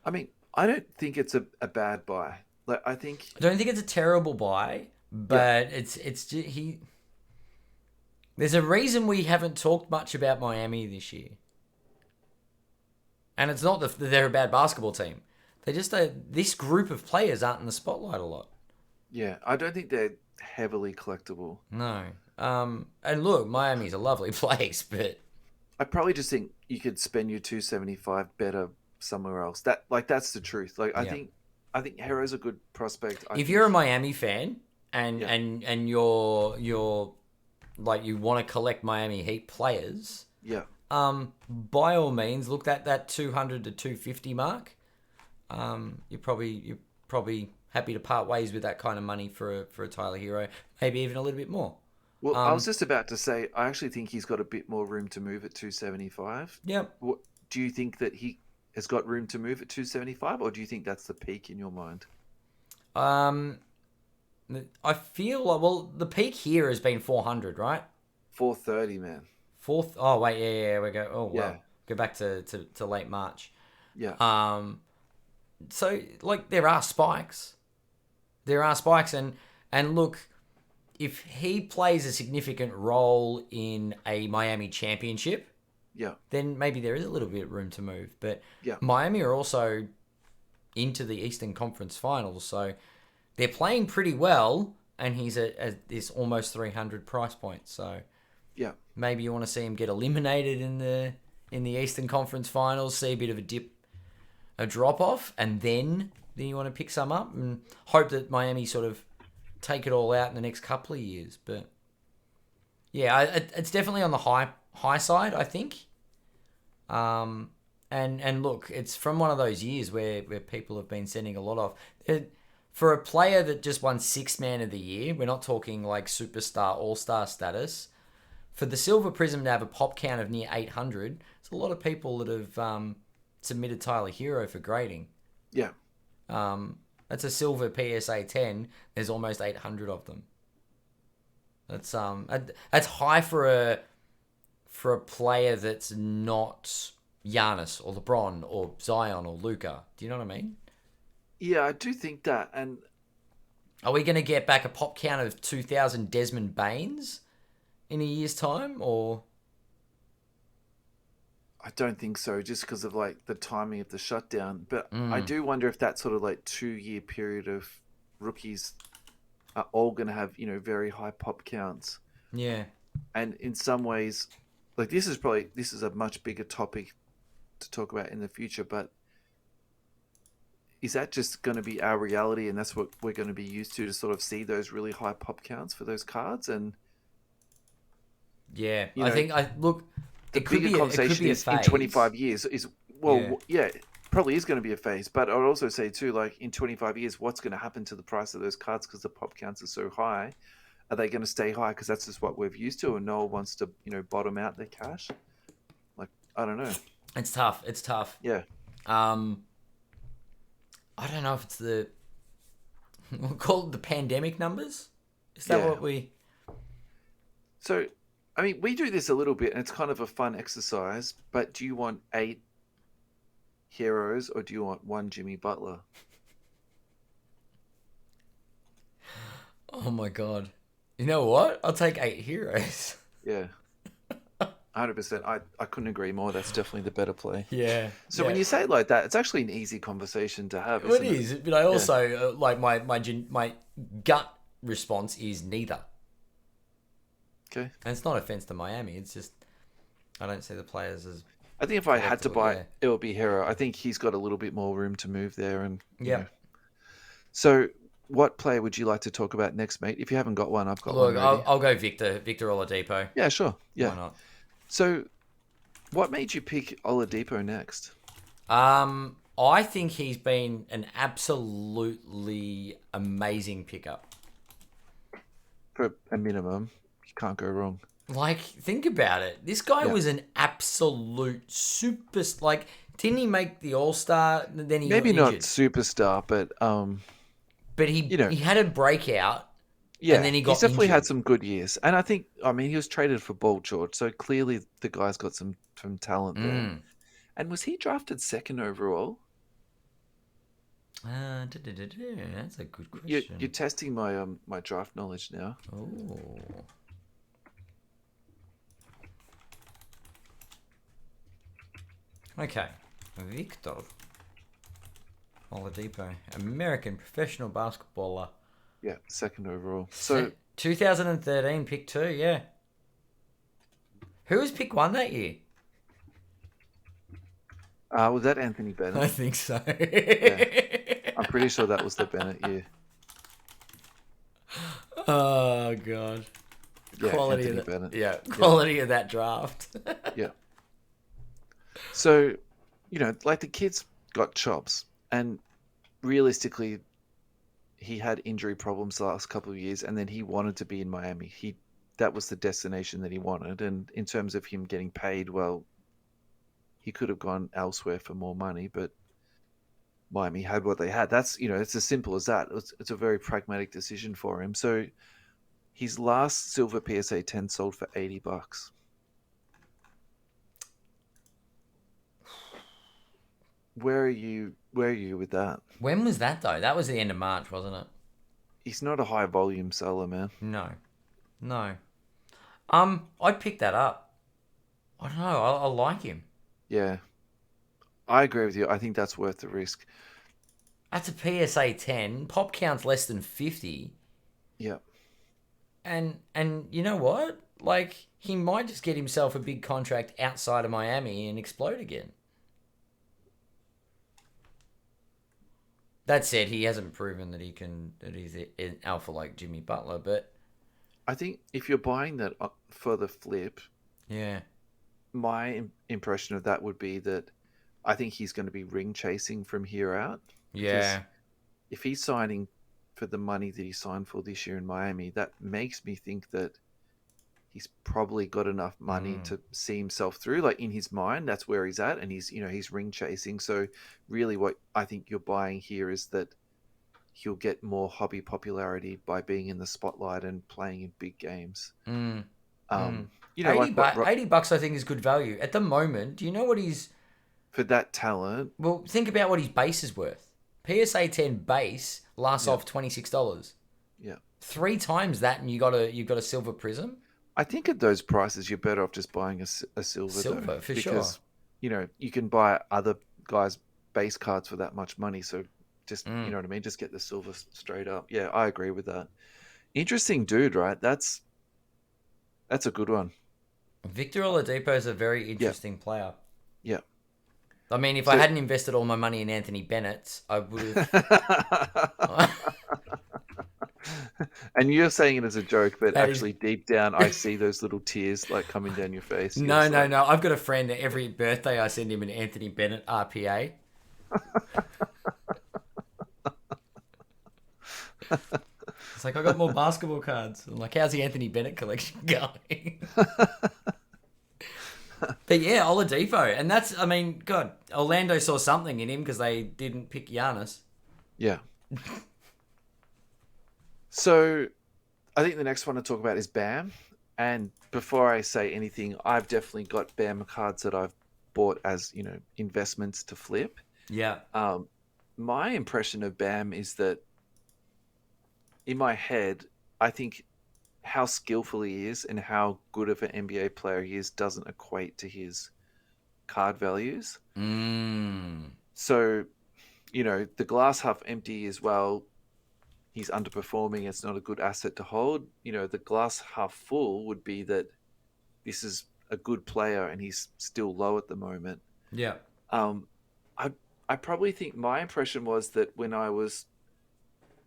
I mean, I don't think it's a bad buy. Like, I think, I don't think it's a terrible buy, but it's he. There's a reason we haven't talked much about Miami this year, and it's not that they're a bad basketball team. They just this group of players aren't in the spotlight a lot. yeah, I don't think they're heavily collectible. No. And look, Miami's a lovely place, but I probably just think you could spend your 275 better somewhere else. That's the truth. Like, I think Hero's a good prospect. if you're a Miami fan and you're like you want to collect Miami Heat players, yeah, by all means look at that 200 to 250 mark. You're probably happy to part ways with that kind of money for a Tyler Hero, maybe even a little bit more. well, I was just about to say, I actually think he's got a bit more room to move at 275. Yep. What do you think, that he has got room to move at 275, or do you think that's the peak in your mind? I feel like, the peak here has been 400, right? 430, man. Fourth. Oh wait, yeah, we go. Oh well, Yeah. go back to late March. Yeah. So like there are spikes, and look, if he plays a significant role in a Miami championship, Yeah. then maybe there is a little bit of room to move. But Yeah. Miami are also into the Eastern Conference Finals, so they're playing pretty well, and he's at this almost 300 price point. So Yeah. maybe you want to see him get eliminated in the Eastern Conference Finals, see a bit of a drop off, and then you want to pick some up and hope that Miami sort of take it all out in the next couple of years. But yeah, it's definitely on the high side, I think. And look, it's from one of those years where people have been sending a lot off. For a player that just won Sixth Man of the Year, we're not talking like superstar, all-star status. For the Silver Prism to have a pop count of near 800, there's a lot of people that have submitted Tyler Hero for grading. Yeah. That's a Silver PSA 10. There's almost 800 of them. That's high for a player that's not Giannis or LeBron or Zion or Luka. Do you know what I mean? Yeah, I do think that, and Are we going to get back a pop count of 2,000 Desmond Baines in a year's time, or? I don't think so, just because of like the timing of the shutdown. But I do wonder if that sort of like 2 year period of rookies are all going to have very high pop counts. Yeah. And in some ways, like this is a much bigger topic to talk about in the future. But is that just going to be our reality, and that's what we're going to be used to sort of see those really high pop counts for those cards? And yeah, I think look. The bigger conversation is in 25 years is it probably is going to be a phase, but I'd also say too, like in 25 years, what's going to happen to the price of those cards because the pop counts are so high? Are they going to stay high because that's just what we've used to, and no one wants to bottom out their cash? Like, I don't know. It's tough. Yeah. I don't know if it's we'll call it the pandemic numbers. Is that what we? So, I mean, we do this a little bit, and it's kind of a fun exercise. But do you want 8 heroes, or do you want 1 Jimmy Butler? Oh my god! You know what? I'll take 8 heroes. Yeah, 100%. I couldn't agree more. That's definitely the better play. Yeah. So when you say it like that, it's actually an easy conversation to have. It is, but I also like my gut response is neither. Okay. And it's not offense to Miami. It's just I don't see the players as. I think if I had to buy, it would be Herrera. I think he's got a little bit more room to move there, and So, what player would you like to talk about next, mate? If you haven't got one, I've got one. Look, I'll go Victor Oladipo. Yeah, sure. Yeah. Why not? So, what made you pick Oladipo next? I think he's been an absolutely amazing pickup. For a minimum, you can't go wrong. Like, think about it. This guy was an absolute super. Like, didn't he make the All-Star? Then he maybe got not superstar, but he had a breakout. Yeah, and then he's definitely injured. had some good years, and I think he was traded for Ball George, so clearly the guy's got some talent there. And was he drafted 2nd overall? That's a good question. You're testing my my draft knowledge now. Oh. Okay, Victor Oladipo, American professional basketballer. Yeah, 2nd overall. So 2013 pick 2, yeah. Who was pick 1 that year? Was that Anthony Bennett? I think so. Yeah. I'm pretty sure that was the Bennett year. Oh god. Yeah, Quality Anthony of Bennett. Yeah, quality of that draft. Yeah. So, like the kid's got chops, and realistically, he had injury problems the last couple of years, and then he wanted to be in Miami. That was the destination that he wanted, and in terms of him getting paid, well, he could have gone elsewhere for more money, but Miami had what they had. That's it's as simple as that. It's a very pragmatic decision for him. So his last silver PSA 10 sold for $80. Where are you with that? When was that though? That was the end of March, wasn't it? He's not a high volume seller, man. No. I'd pick that up. I don't know. I like him. Yeah. I agree with you. I think that's worth the risk. That's a PSA 10. Pop count's less than 50. Yeah. And you know what? Like, he might just get himself a big contract outside of Miami and explode again. That said, he hasn't proven that he's an alpha like Jimmy Butler, but I think if you're buying that for the flip, yeah, my impression of that would be that I think he's going to be ring chasing from here out. Yeah. If he's signing for the money that he signed for this year in Miami, that makes me think that he's probably got enough money to see himself through. Like in his mind, that's where he's at, and he's ring chasing. So really, what I think you're buying here is that he'll get more hobby popularity by being in the spotlight and playing in big games. $80 I think is good value at the moment. Do you know what he's for that talent? Well, think about what his base is worth. PSA 10 base lasts off $26. Yeah. 3 times that, and you got a silver prism. I think at those prices, you're better off just buying a silver though, Silver for sure. because you can buy other guys' base cards for that much money. So just you know what I mean. Just get the silver straight up. Yeah, I agree with that. Interesting dude, right? That's a good one. Victor Oladipo is a very Yeah, interesting player. yeah. I mean, if I So, hadn't invested all my money in Anthony Bennett, I would have. and you're saying it as a joke, but That is actually deep down, I see those little tears like coming down your face. You're no, just no, like, no. I've got a friend that every birthday I send him an Anthony Bennett RPA. It's like I got more basketball cards. I'm like, how's the Anthony Bennett collection going? But yeah, Oladipo, and that's, I mean, God, Orlando saw something in him because they didn't pick Giannis. yeah. So I think the next one to talk about is Bam. And before I say anything, I've definitely got Bam cards that I've bought as, investments to flip. Yeah, My impression of Bam is that in my head, I think how skillful he is and how good of an NBA player he is doesn't equate to his card values. So, the glass half empty as well. He's underperforming. It's not a good asset to hold. The glass half full would be that this is a good player and he's still low at the moment. yeah, Um, I I probably think my impression was that when I was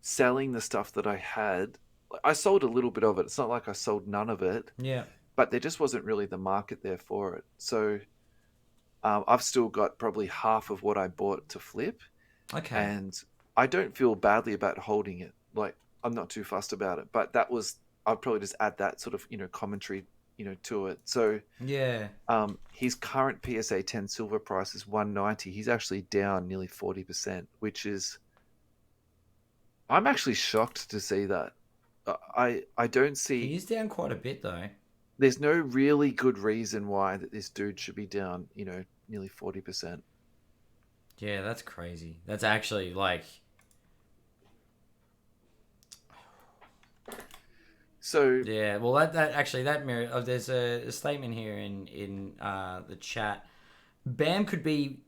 selling the stuff that I had, I sold a little bit of it. It's not like I sold none of it, yeah. but there just wasn't really the market there for it. So I've still got probably half of what I bought to flip, Okay. and I don't feel badly about holding it. Like I'm not too fussed about it, but I'd probably just add that sort of commentary to it. So Yeah. his current PSA 10 silver price is 190. He's actually down nearly 40%, which is I'm actually shocked to see that. I don't He see is down quite a bit though. there's no really good reason why that this dude should be down, nearly 40%. Yeah, that's crazy. That's actually like, So yeah. Well, that actually that mirror. Oh, there's a statement here in the chat. Bam could be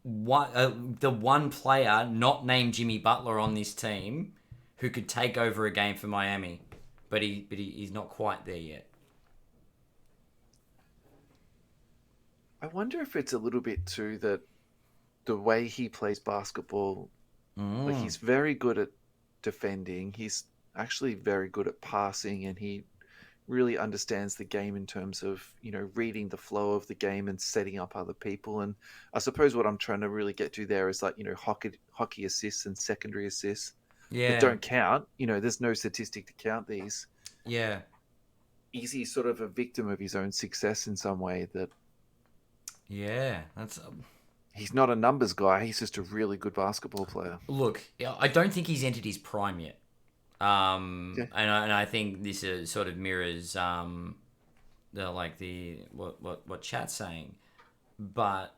the one player not named Jimmy Butler on this team who could take over a game for Miami, but he's not quite there yet. I wonder if it's a little bit too that the way he plays basketball, like he's very good at defending. He's actually very good at passing, and he really understands the game in terms of reading the flow of the game and setting up other people. And I suppose what I'm trying to really get to there is like hockey assists and secondary assists that Yeah, don't count. There's no statistic to count these. yeah, Is he sort of a victim of his own success in some way that yeah. That's he's not a numbers guy? He's just a really good basketball player. look. I don't think he's entered his prime yet. Yeah, And I think this sort of mirrors what chat's saying, but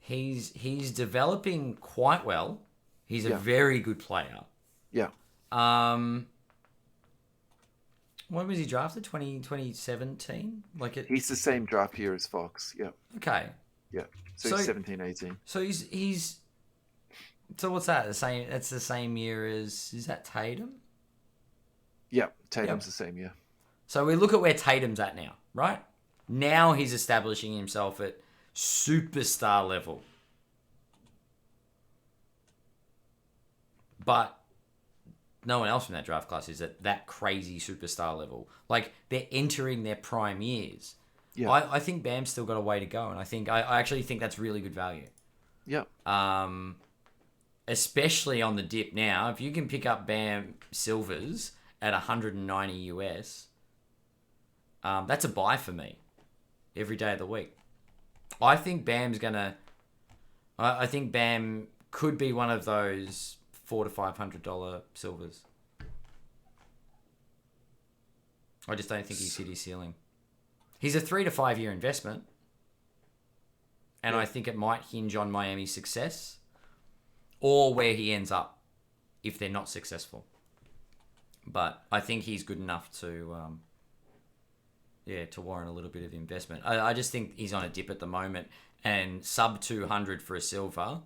he's developing quite well. He's a yeah, very good player. yeah. Um, when was he drafted? 2017? Like it. He's the same draft year as Fox. Yeah, Okay. yeah. So So he's 17, 18. so he's so what's that? The same. That's the same year as, is that Tatum? Yeah, Yep. Tatum's the same year. So we look at where Tatum's at now, right? Now he's establishing himself at superstar level. But no one else from that draft class is at that crazy superstar level. Like, they're entering their prime years. Yeah, I think Bam's still got a way to go, and I actually think that's really good value. yeah. Especially on the dip now. If you can pick up Bam Silvers at 190 US, that's a buy for me every day of the week. I think Bam's gonna. I think Bam could be one of those $400 to $500 silvers. I just don't think he's hit his ceiling. He's a 3 to 5 year investment, and Yeah. I think it might hinge on Miami's success or where he ends up if they're not successful. But I think he's good enough to to warrant a little bit of investment. I just think he's on a dip at the moment, and sub 200 for a silver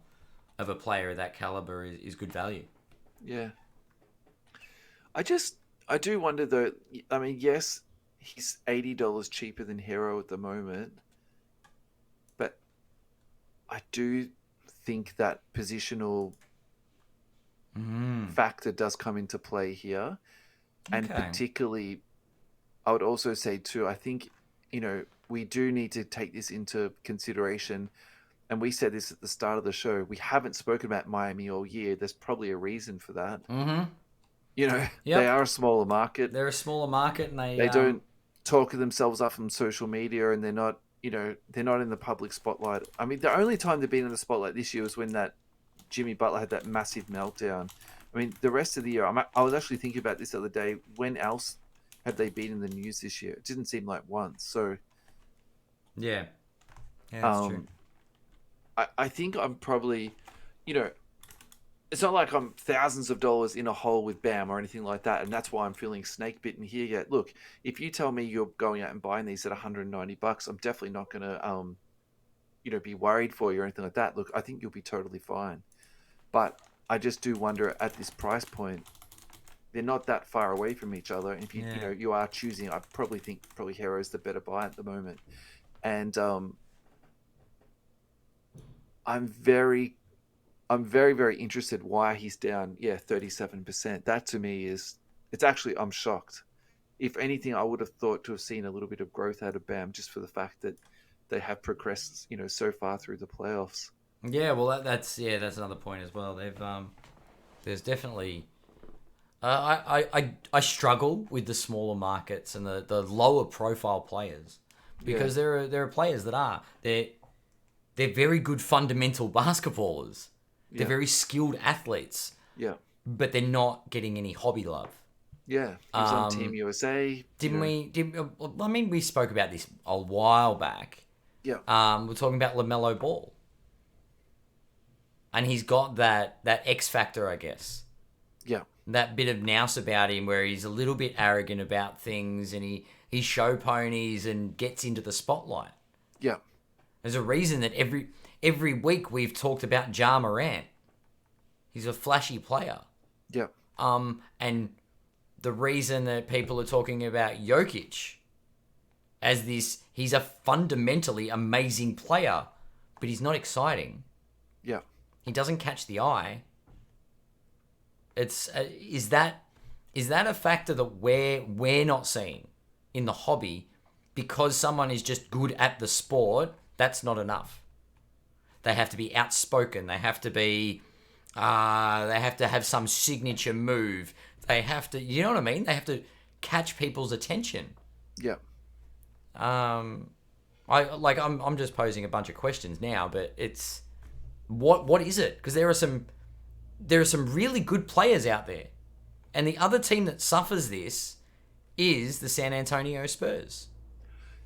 of a player of that caliber is good value. Yeah. I do wonder though. I mean, yes, he's $80 cheaper than Hero at the moment, but I do think that positional factor does come into play here, and Okay. particularly, I would also say too. I think we do need to take this into consideration. And we said this at the start of the show. We haven't spoken about Miami all year. There's probably a reason for that. Mm-hmm. They Yep. are a smaller market. They're a smaller market, and They don't talk themselves up on social media, and they're not, they're not in the public spotlight. I mean, the only time they've been in the spotlight this year was when that Jimmy Butler had that massive meltdown. I mean, the rest of the year, I was actually thinking about this the other day. When else have they been in the news this year? It didn't seem like once. So, yeah, that's true. I think I'm probably, it's not like I'm thousands of dollars in a hole with Bam or anything like that, and that's why I'm feeling snake bitten here. Yet, look, if you tell me you're going out and buying these at $190, I'm definitely not going to, be worried for you or anything like that. Look, I think you'll be totally fine, but I just do wonder at this price point, they're not that far away from each other. And if you are choosing, I probably think Hero's the better buy at the moment, and I'm very, very interested why he's down. Yeah, 37%. That to me it's actually, I'm shocked. If anything, I would have thought to have seen a little bit of growth out of Bam just for the fact that they have progressed, so far through the playoffs. Yeah, well, that's another point as well. There's definitely. I struggle with the smaller markets and the lower profile players because there are players that they're very good fundamental basketballers. They're very skilled athletes, Yeah. but they're not getting any hobby love. Yeah. He was on Team USA. I mean, we spoke about this a while back. Yeah. We're talking about LaMelo Ball. And he's got that X factor, I guess. Yeah. That bit of nous about him where he's a little bit arrogant about things and he show ponies and gets into the spotlight. Yeah. There's a reason that every week we've talked about Ja Morant. He's a flashy player. Yeah. And the reason that people are talking about Jokic as he's a fundamentally amazing player, but he's not exciting. Yeah. He doesn't catch the eye. Is that a factor that we're not seeing in the hobby because someone is just good at the sport? That's not enough. They have to be outspoken. They have to be. They have to have some signature move. They have to. You know what I mean? They have to catch people's attention. Yeah. I'm just posing a bunch of questions now, but it's what is it? Because there are some really good players out there, and the other team that suffers this is the San Antonio Spurs.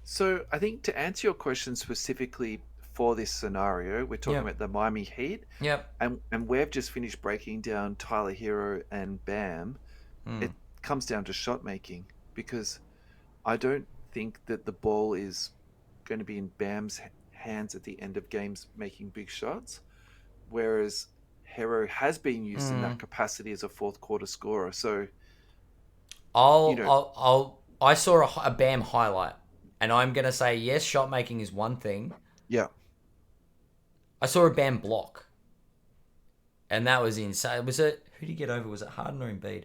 So I think to answer your question specifically for this scenario, we're talking about the Miami Heat. Yep. And we've just finished breaking down Tyler Hero and Bam. It comes down to shot making because I don't think that the ball is going to be in Bam's hands at the end of games making big shots, whereas Hero has been used in that capacity as a fourth quarter scorer. So I saw a Bam highlight, and I'm gonna say yes, shot making is one thing. Yeah. I saw a Bam block, and that was insane. Was it who did he get over? Was it Harden or Embiid?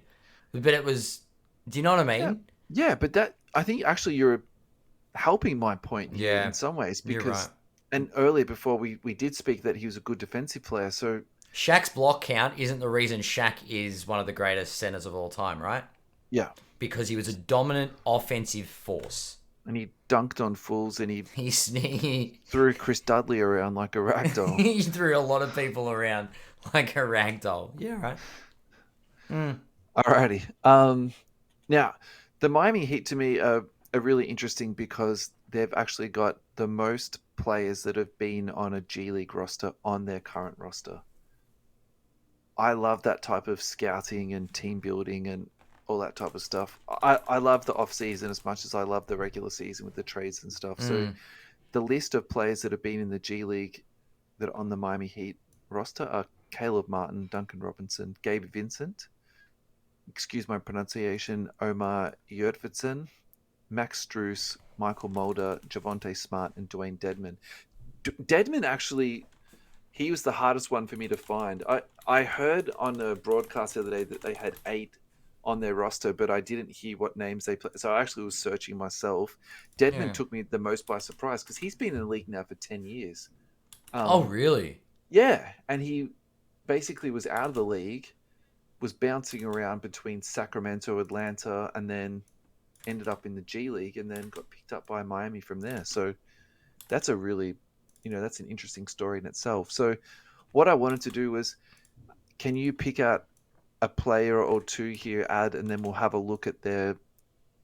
But it was. Do you know what I mean? Yeah, but that I think actually you're helping my point here in some ways You're because right. and earlier before we did speak that he was a good defensive player. So Shaq's block count isn't the reason Shaq is one of the greatest centers of all time, right? yeah. Because he was a dominant offensive force. And he dunked on fools and he He threw Chris Dudley around like a rag doll. he threw a lot of people around like a rag doll. Yeah, right. Alrighty. Now, the Miami Heat to me are really interesting because they've actually got the most players that have been on a G League roster on their current roster. I love that type of scouting and team building and all that type of stuff. I love the off season as much as I love the regular season with the trades and stuff. So Mm. the list of players that have been in the G League that are on the Miami Heat roster are Caleb Martin, Duncan Robinson, Gabe Vincent, excuse my pronunciation, Omar Yertfertsen, Max Struess, Michael Mulder, Javonte Smart, and Dwayne Dedman. Dedman actually, he was the hardest one for me to find. I heard on a broadcast the other day that they had 8 on their roster, but I didn't hear what names they played. So I actually was searching myself. Dedman Yeah. took me the most by surprise because he's been in the league now for 10 years. Oh, Um, really? yeah, and he basically was out of the league, was bouncing around between Sacramento, Atlanta, and then ended up in the G League and then got picked up by Miami from there. So that's a really, that's an interesting story in itself. So what I wanted to do was, can you pick out a player or two here, Ad, and then we'll have a look at their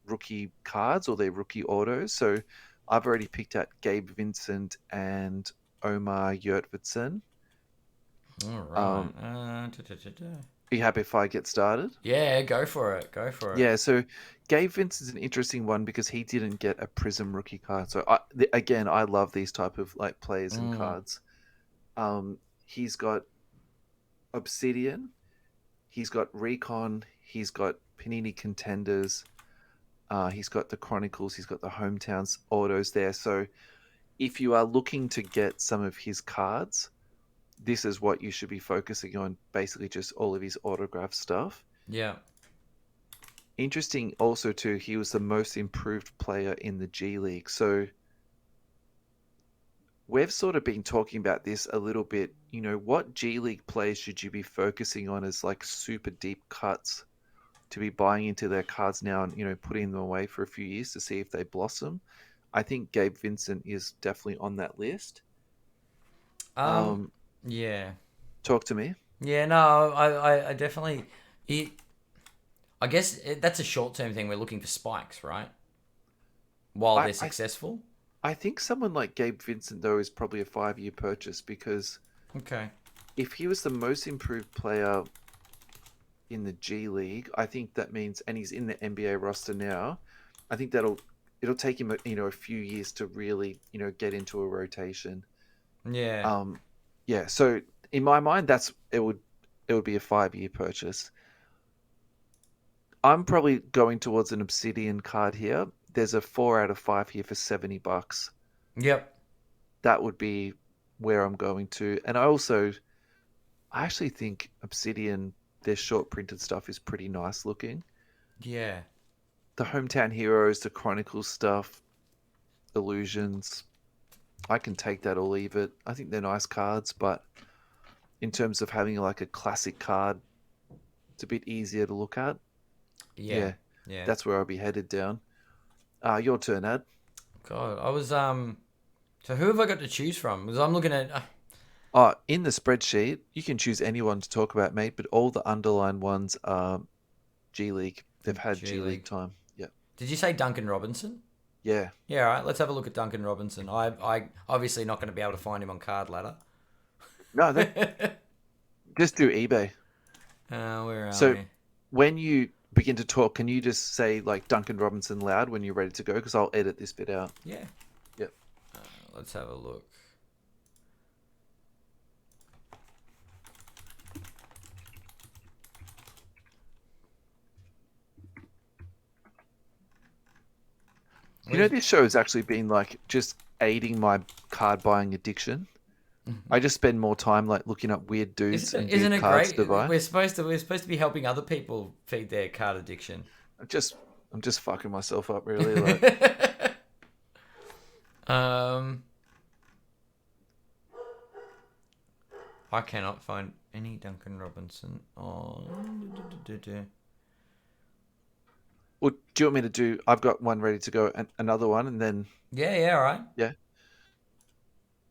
rookie cards or their rookie autos. So I've already picked out Gabe Vincent and Omar Yertfertsen. All right. Um, are you happy if I get started? Yeah, go for it. Go for it. Yeah, so Gabe Vince is an interesting one because he didn't get a Prism rookie card. So again, I love these type of like players and Mm. cards. He's got Obsidian, he's got Recon, he's got Panini Contenders, he's got the Chronicles, he's got the Hometowns autos there. So if you are looking to get some of his cards, this is what you should be focusing on. Basically, just all of his autograph stuff. Yeah. Interesting also too, he was the most improved player in the G League. So we've sort of been talking about this a little bit. What G League players should you be focusing on as like super deep cuts to be buying into their cards now and, putting them away for a few years to see if they blossom? I think Gabe Vincent is definitely on that list. Um. Um, Yeah. talk to me. Yeah. No. I definitely. It, I guess that's a short-term thing. We're looking for spikes, right? While I, they're I, successful. I think someone like Gabe Vincent, though, is probably a 5-year purchase because Okay. if he was the most improved player in the G League, I think that means, and he's in the NBA roster now, I think it'll take him a few years to really get into a rotation. Yeah. Um, yeah. So in my mind, it would be a 5-year purchase. I'm probably going towards an Obsidian card here. There's a 4 out of 5 here for $70. Yep. That would be where I'm going to, and I actually think Obsidian, their short printed stuff is pretty nice looking. Yeah. The Hometown Heroes, the Chronicles stuff, Illusions, I can take that or leave it. I think they're nice cards, but in terms of having like a classic card, it's a bit easier to look at. Yeah. Yeah, Yeah. that's where I'll be headed down. Your turn, Ad. God, I was So who have I got to choose from? Because I'm looking at. In the spreadsheet, you can choose anyone to talk about, mate, but all the underlined ones are G League. They've had G G League League. time. Yeah. Did you say Duncan Robinson? Yeah. Yeah. All right. Let's have a look at Duncan Robinson. I obviously not going to be able to find him on Card Ladder. No, that just do eBay. Where are So we? when you begin to talk, can you just say like Duncan Robinson loud when you're ready to go? Because I'll edit this bit out. Yeah. Yep. Let's have a look. Where's... This show has actually been like just aiding my card buying addiction. I just spend more time like looking up weird dudes and Isn't weird it cards great? to buy. We're supposed to be helping other people feed their card addiction. I'm just I'm just fucking myself up really. Like um, I cannot find any Duncan Robinson on. well, do you want me to do? I've got one ready to go, and another one, and then Yeah, all right. yeah.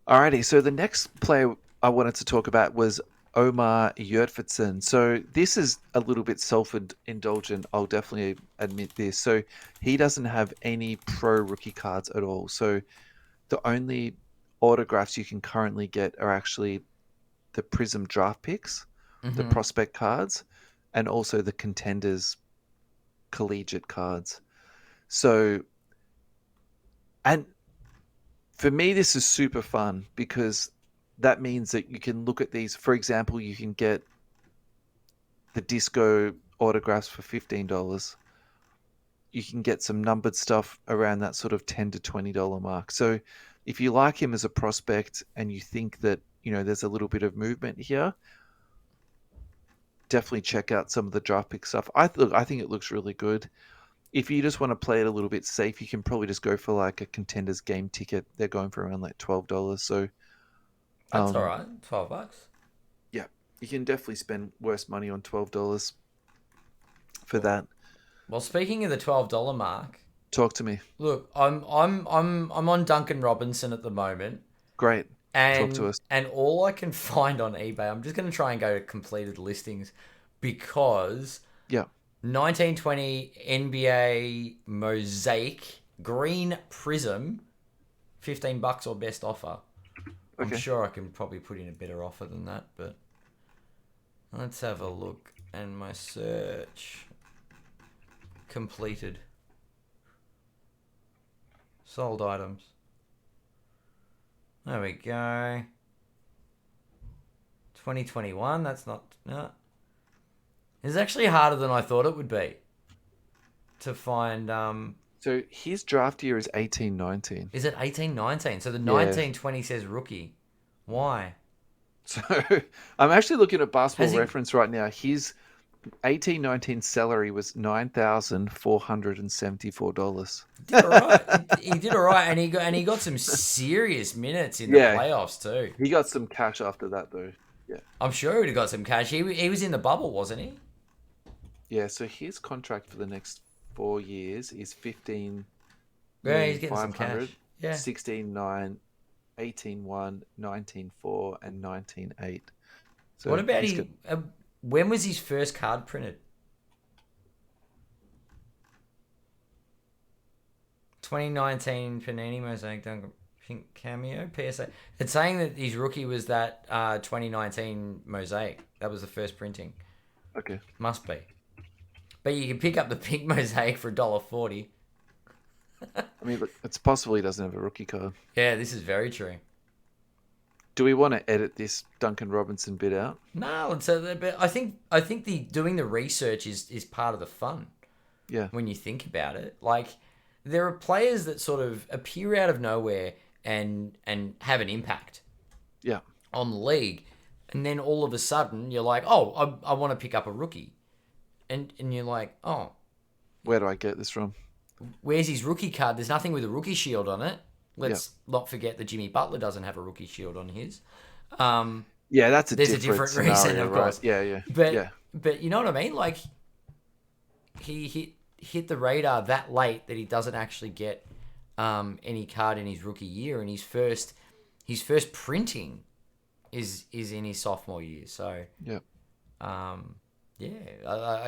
Alrighty. So the next player I wanted to talk about was Omar Yertfertsen. So this is a little bit self-indulgent. I'll definitely admit this. So he doesn't have any pro rookie cards at all. So the only autographs you can currently get are actually the Prism draft picks the prospect cards, and also the contenders collegiate cards. So, and for me, this is super fun because that means that you can look at these. For example, you can get the disco autographs for $15. You can get some numbered stuff around that sort of $10 to $20 mark. So if you like him as a prospect and you think that, there's a little bit of movement here, definitely check out some of the draft pick stuff. I think it looks really good. If you just want to play it a little bit safe, you can probably just go for like a contenders game ticket. They're going for around like $12. So That's all right. $12. yeah, you can definitely spend worse money on $12 for that. Well, speaking of the $12 mark, Talk to me. look, I'm on Duncan Robinson at the moment, Great. Talk to and us. all I can find on eBay, I'm just going to try and go to completed listings because Yeah. 1920 NBA Mosaic Green Prism, $15 or best offer. I'm Okay. sure I can probably put in a better offer than that, but let's have a look. And my search completed. Sold items. There we go. 2021. That's not. No. It's actually harder than I thought it would be to find. So his draft year is 18-19. Is it 18-19? So the Yeah. 1920 says rookie. Why? So I'm actually looking at Basketball Has he- Reference right now. His 18-19 salary was $9,474. He did all right. He did all right, and he got some serious minutes in the playoffs too. He got some cash after that though. Yeah. I'm sure he'd have got some cash. He was in the bubble, wasn't he? Yeah, so his contract for the next 4 years is 15. Yeah, he's getting some cash. Yeah. 16-9, 18-1, 19-4, and 19-8. So what about when was his first card printed? 2019 Panini Mosaic Duncan Pink Cameo PSA. It's saying that his rookie was that 2019 Mosaic. That was the first printing. Okay. Must be. But you can pick up the pink Mosaic for $1.40. I mean, look, it's possible he doesn't have a rookie card. Yeah, this is very true. Do we want to edit this Duncan Robinson bit out? No, but I think the doing the research is part of the fun. Yeah. When you think about it, like there are players that sort of appear out of nowhere and have an impact. Yeah. On the league, and then all of a sudden you're like, oh, I want to pick up a rookie, and you're like, oh, where do I get this from? Where's his rookie card? There's nothing with a rookie shield on it. Let's not forget that Jimmy Butler doesn't have a rookie shield on his. Yeah, that's there's a different scenario, reason, of course. Right? Yeah. But you know what I mean? Like he hit the radar that late that he doesn't actually get any card in his rookie year, and his first printing is in his sophomore year. So I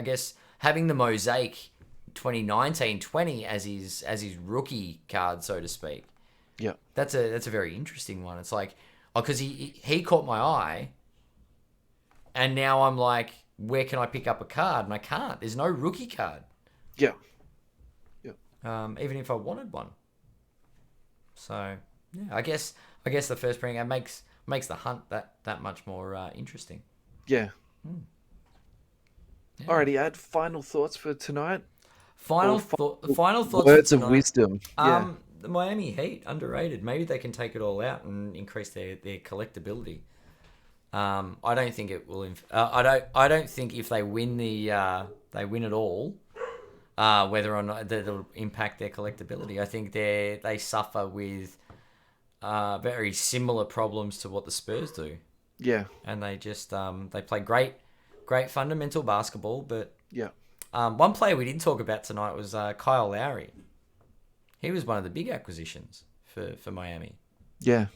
guess having the Mosaic 2019-20 as his rookie card, so to speak. Yeah. That's a very interesting one. It's like, because he caught my eye, and now I'm like, where can I pick up a card? And I can't. There's no rookie card. Yeah. Even if I wanted one. So yeah, I guess the first printing makes the hunt that much more interesting. Yeah. Yeah. Alrighty, Ad. Final thoughts for tonight. Final thoughts. Words of wisdom. The Miami Heat, underrated. Maybe they can take it all out and increase their collectability. I don't think it will. I don't think if they win they win it all, whether or not that'll impact their collectability. I think they suffer with very similar problems to what the Spurs do. Yeah. And they just they play great fundamental basketball, but yeah. One player we didn't talk about tonight was Kyle Lowry. He was one of the big acquisitions for Miami. Yeah.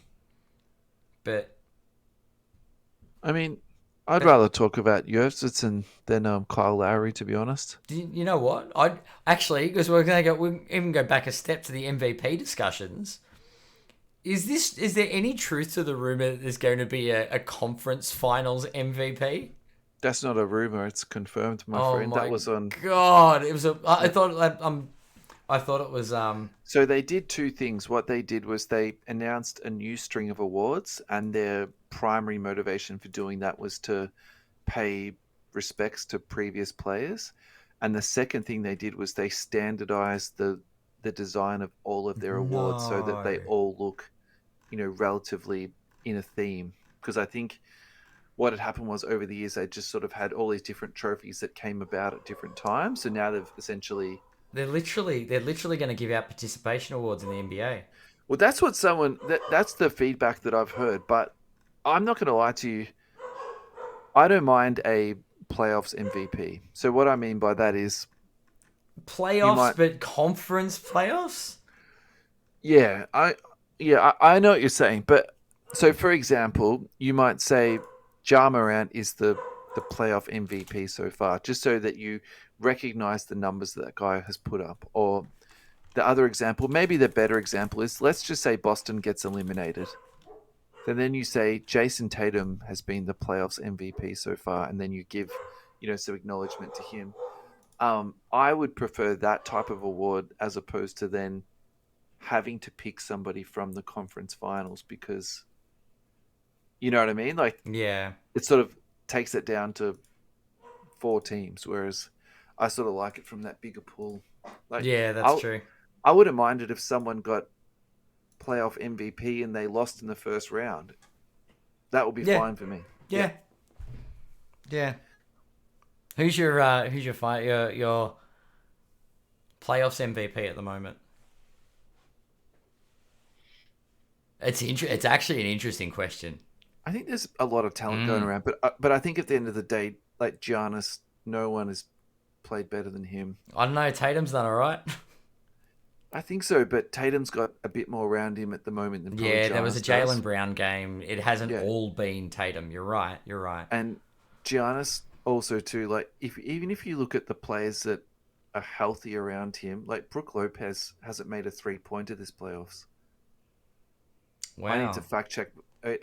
But I mean, I'd rather talk about Yertfertsen than Kyle Lowry, to be honest. You know what? I'd actually, because we'll even go back a step to the MVP discussions. Is there any truth to the rumor that there's going to be a conference finals MVP? That's not a rumor; it's confirmed, my Oh friend. That my was on. god! It was a. I Yeah. thought. I thought it was. So they did two things. What they did was they announced a new string of awards, and their primary motivation for doing that was to pay respects to previous players. And the second thing they did was they standardized the design of all of their awards so that they No. all look, relatively in a theme. Because I think what had happened was over the years they just sort of had all these different trophies that came about at different times. So now they've essentially, They're literally going to give out participation awards in the NBA. well, that's what that's the feedback that I've heard. But I'm not going to lie to you, I don't mind a playoffs MVP. So what I mean by that is you Playoffs, might, but conference playoffs. yeah, I know what you're saying. But so for example, you might say Ja Morant is the playoff MVP so far, just so that you recognize the numbers that guy has put up. Or the other example, maybe the better example is, let's just say Boston gets eliminated. And then you say Jason Tatum has been the playoffs MVP so far, and then you give, some acknowledgement to him. I would prefer that type of award as opposed to then having to pick somebody from the conference finals, because you know what I mean? Like, Yeah. it sort of takes it down to four teams, whereas I sort of like it from that bigger pool. Like, Yeah, that's I true. I wouldn't mind it if someone got playoff MVP and they lost in the first round. That would be Yeah. fine for me. Yeah. Yeah. Yeah. Who's your fight your playoffs MVP at the moment? It's actually an interesting question. I think there's a lot of talent going Mm. around, but I think at the end of the day, like Giannis, no one has played better than him. I don't know. Tatum's done all right. I think so, but Tatum's got a bit more around him at the moment than probably Yeah, there was a Giannis Jalen does. Brown game. It hasn't Yeah, all been Tatum. You're right. You're right. and Giannis also too. Like, if even if you look at the players that are healthy around him, like Brook Lopez hasn't made a 3-pointer this playoffs. I need to Wow. fact check.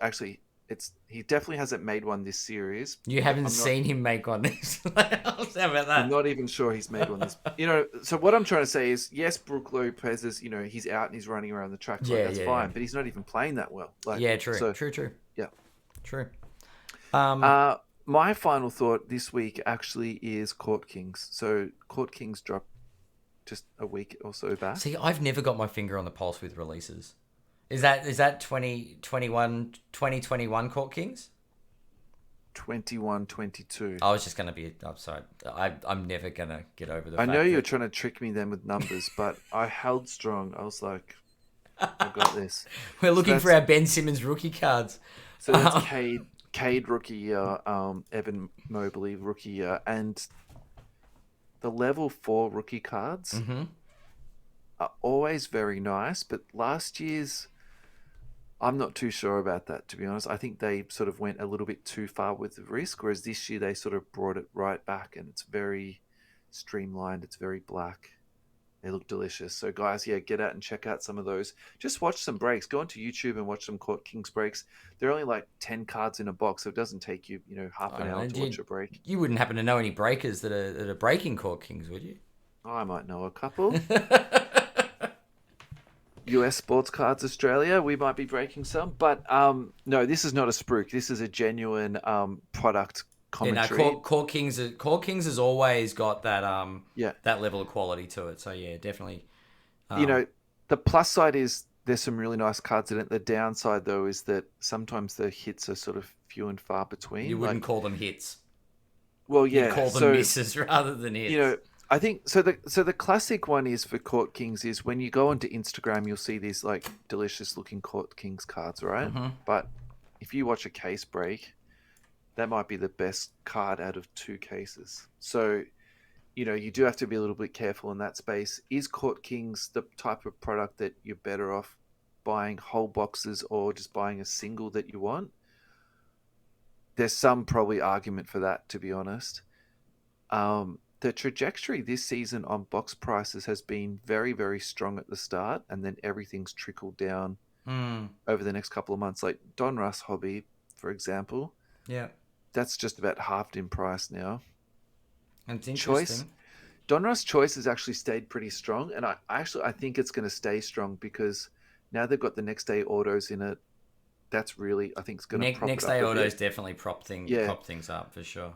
Actually, it's he definitely hasn't made one this series. You haven't I'm not. seen him make one these playoffs. How about I'm not even sure he's made one this. that? So what I'm trying to say is, yes, Brook Lopez is, he's out and he's running around the track, like Yeah, that's yeah, yeah. fine, but he's not even playing that well. Like, Yeah, true. so, True, true. yeah. True. Um, Uh, my final thought this week actually is Court Kings. So Court Kings dropped just a week or so back. See, I've never got my finger on the pulse with releases. Is that 2021 Court Kings? 21, 22. I was just gonna be. I'm sorry. I'm never gonna get over the I know fact you're that trying to trick me then with numbers, but I held strong. I was like, I got this. we're So looking for that's our Ben Simmons rookie cards. so that's Um, Cade rookie year, Evan Mobley rookie year, and the level 4 rookie cards mhm. are always very nice, but last year's, I'm not too sure about that, to be honest. I think they sort of went a little bit too far with the risk, whereas this year they sort of brought it right back, and it's very streamlined. It's very black. They look delicious. So, guys, yeah, get out and check out some of those. Just watch some breaks. Go onto YouTube and watch some Court Kings breaks. They're only like 10 cards in a box, so it doesn't take you, half I an don't hour know. to watch a break. You wouldn't happen to know any breakers that are breaking Court Kings, would you? I might know a couple. US Sports Cards Australia, we might be breaking some, but no, this is not a spruik. This is a genuine product Yeah, no, commentary. Court Kings has always got that Yeah, that level of quality to it. So yeah, definitely. you Um, know, the plus side is there's some really nice cards in it. The downside though is that sometimes the hits are sort of few and far you between. wouldn't Like, call them hits. well, You'd yeah. call them So misses rather than you hits. know, I think so. The classic one is for Court Kings is when you go onto Instagram, you'll see these like delicious looking Court Kings cards, right? Hmm. But if you watch a case break, that might be the best card out of two cases. So, you do have to be a little bit careful in that space. Is Court Kings the type of product that you're better off buying whole boxes or just buying a single that you want? There's some probably argument for that, to be honest. The trajectory this season on box prices has been very, very strong at the start, and then everything's trickled down Hmm. over the next couple of months. Like Don Russ Hobby, for example, Yeah. that's just about halved in price now. That's Choice, interesting. Donruss Choice has actually stayed pretty strong, and I think it's going to stay strong because now they've got the next day autos in it. That's really, I think, it's going to prop it Next up day a autos bit. definitely Yeah, prop things up for sure.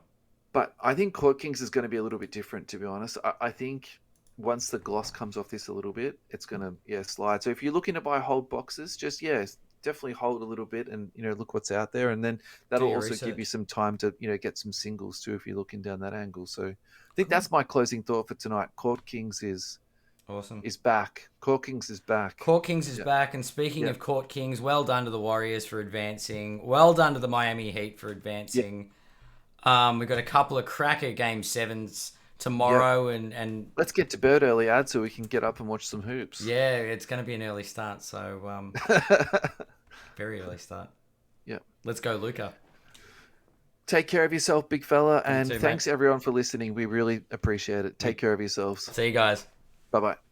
but I think Court Kings is going to be a little bit different, to be honest. I think once the gloss comes off this a little bit, it's going to slide. So if you're looking to buy hold boxes, just definitely hold a little bit and look what's out there, and then Do that'll your also give you research. some time to get some singles too if you're looking down that angle. So I think Cool. that's my closing thought for tonight. Court Kings Awesome. is back. Court Kings is back. Court Kings is Yeah, back, and speaking yeah, of Court Kings, well done to the Warriors for advancing. Well done to the Miami Heat for yeah, advancing. We've got a couple of cracker game sevens yeah. tomorrow, and Let's get to bed early, Ad, so we can get up and watch some hoops. yeah, it's going to be an early start. So very early start. Yeah. Let's go, Luca. Take care of yourself, big fella, You and too, mate. thanks everyone for listening. We really appreciate it. Take care of yourselves. See you guys. Bye bye.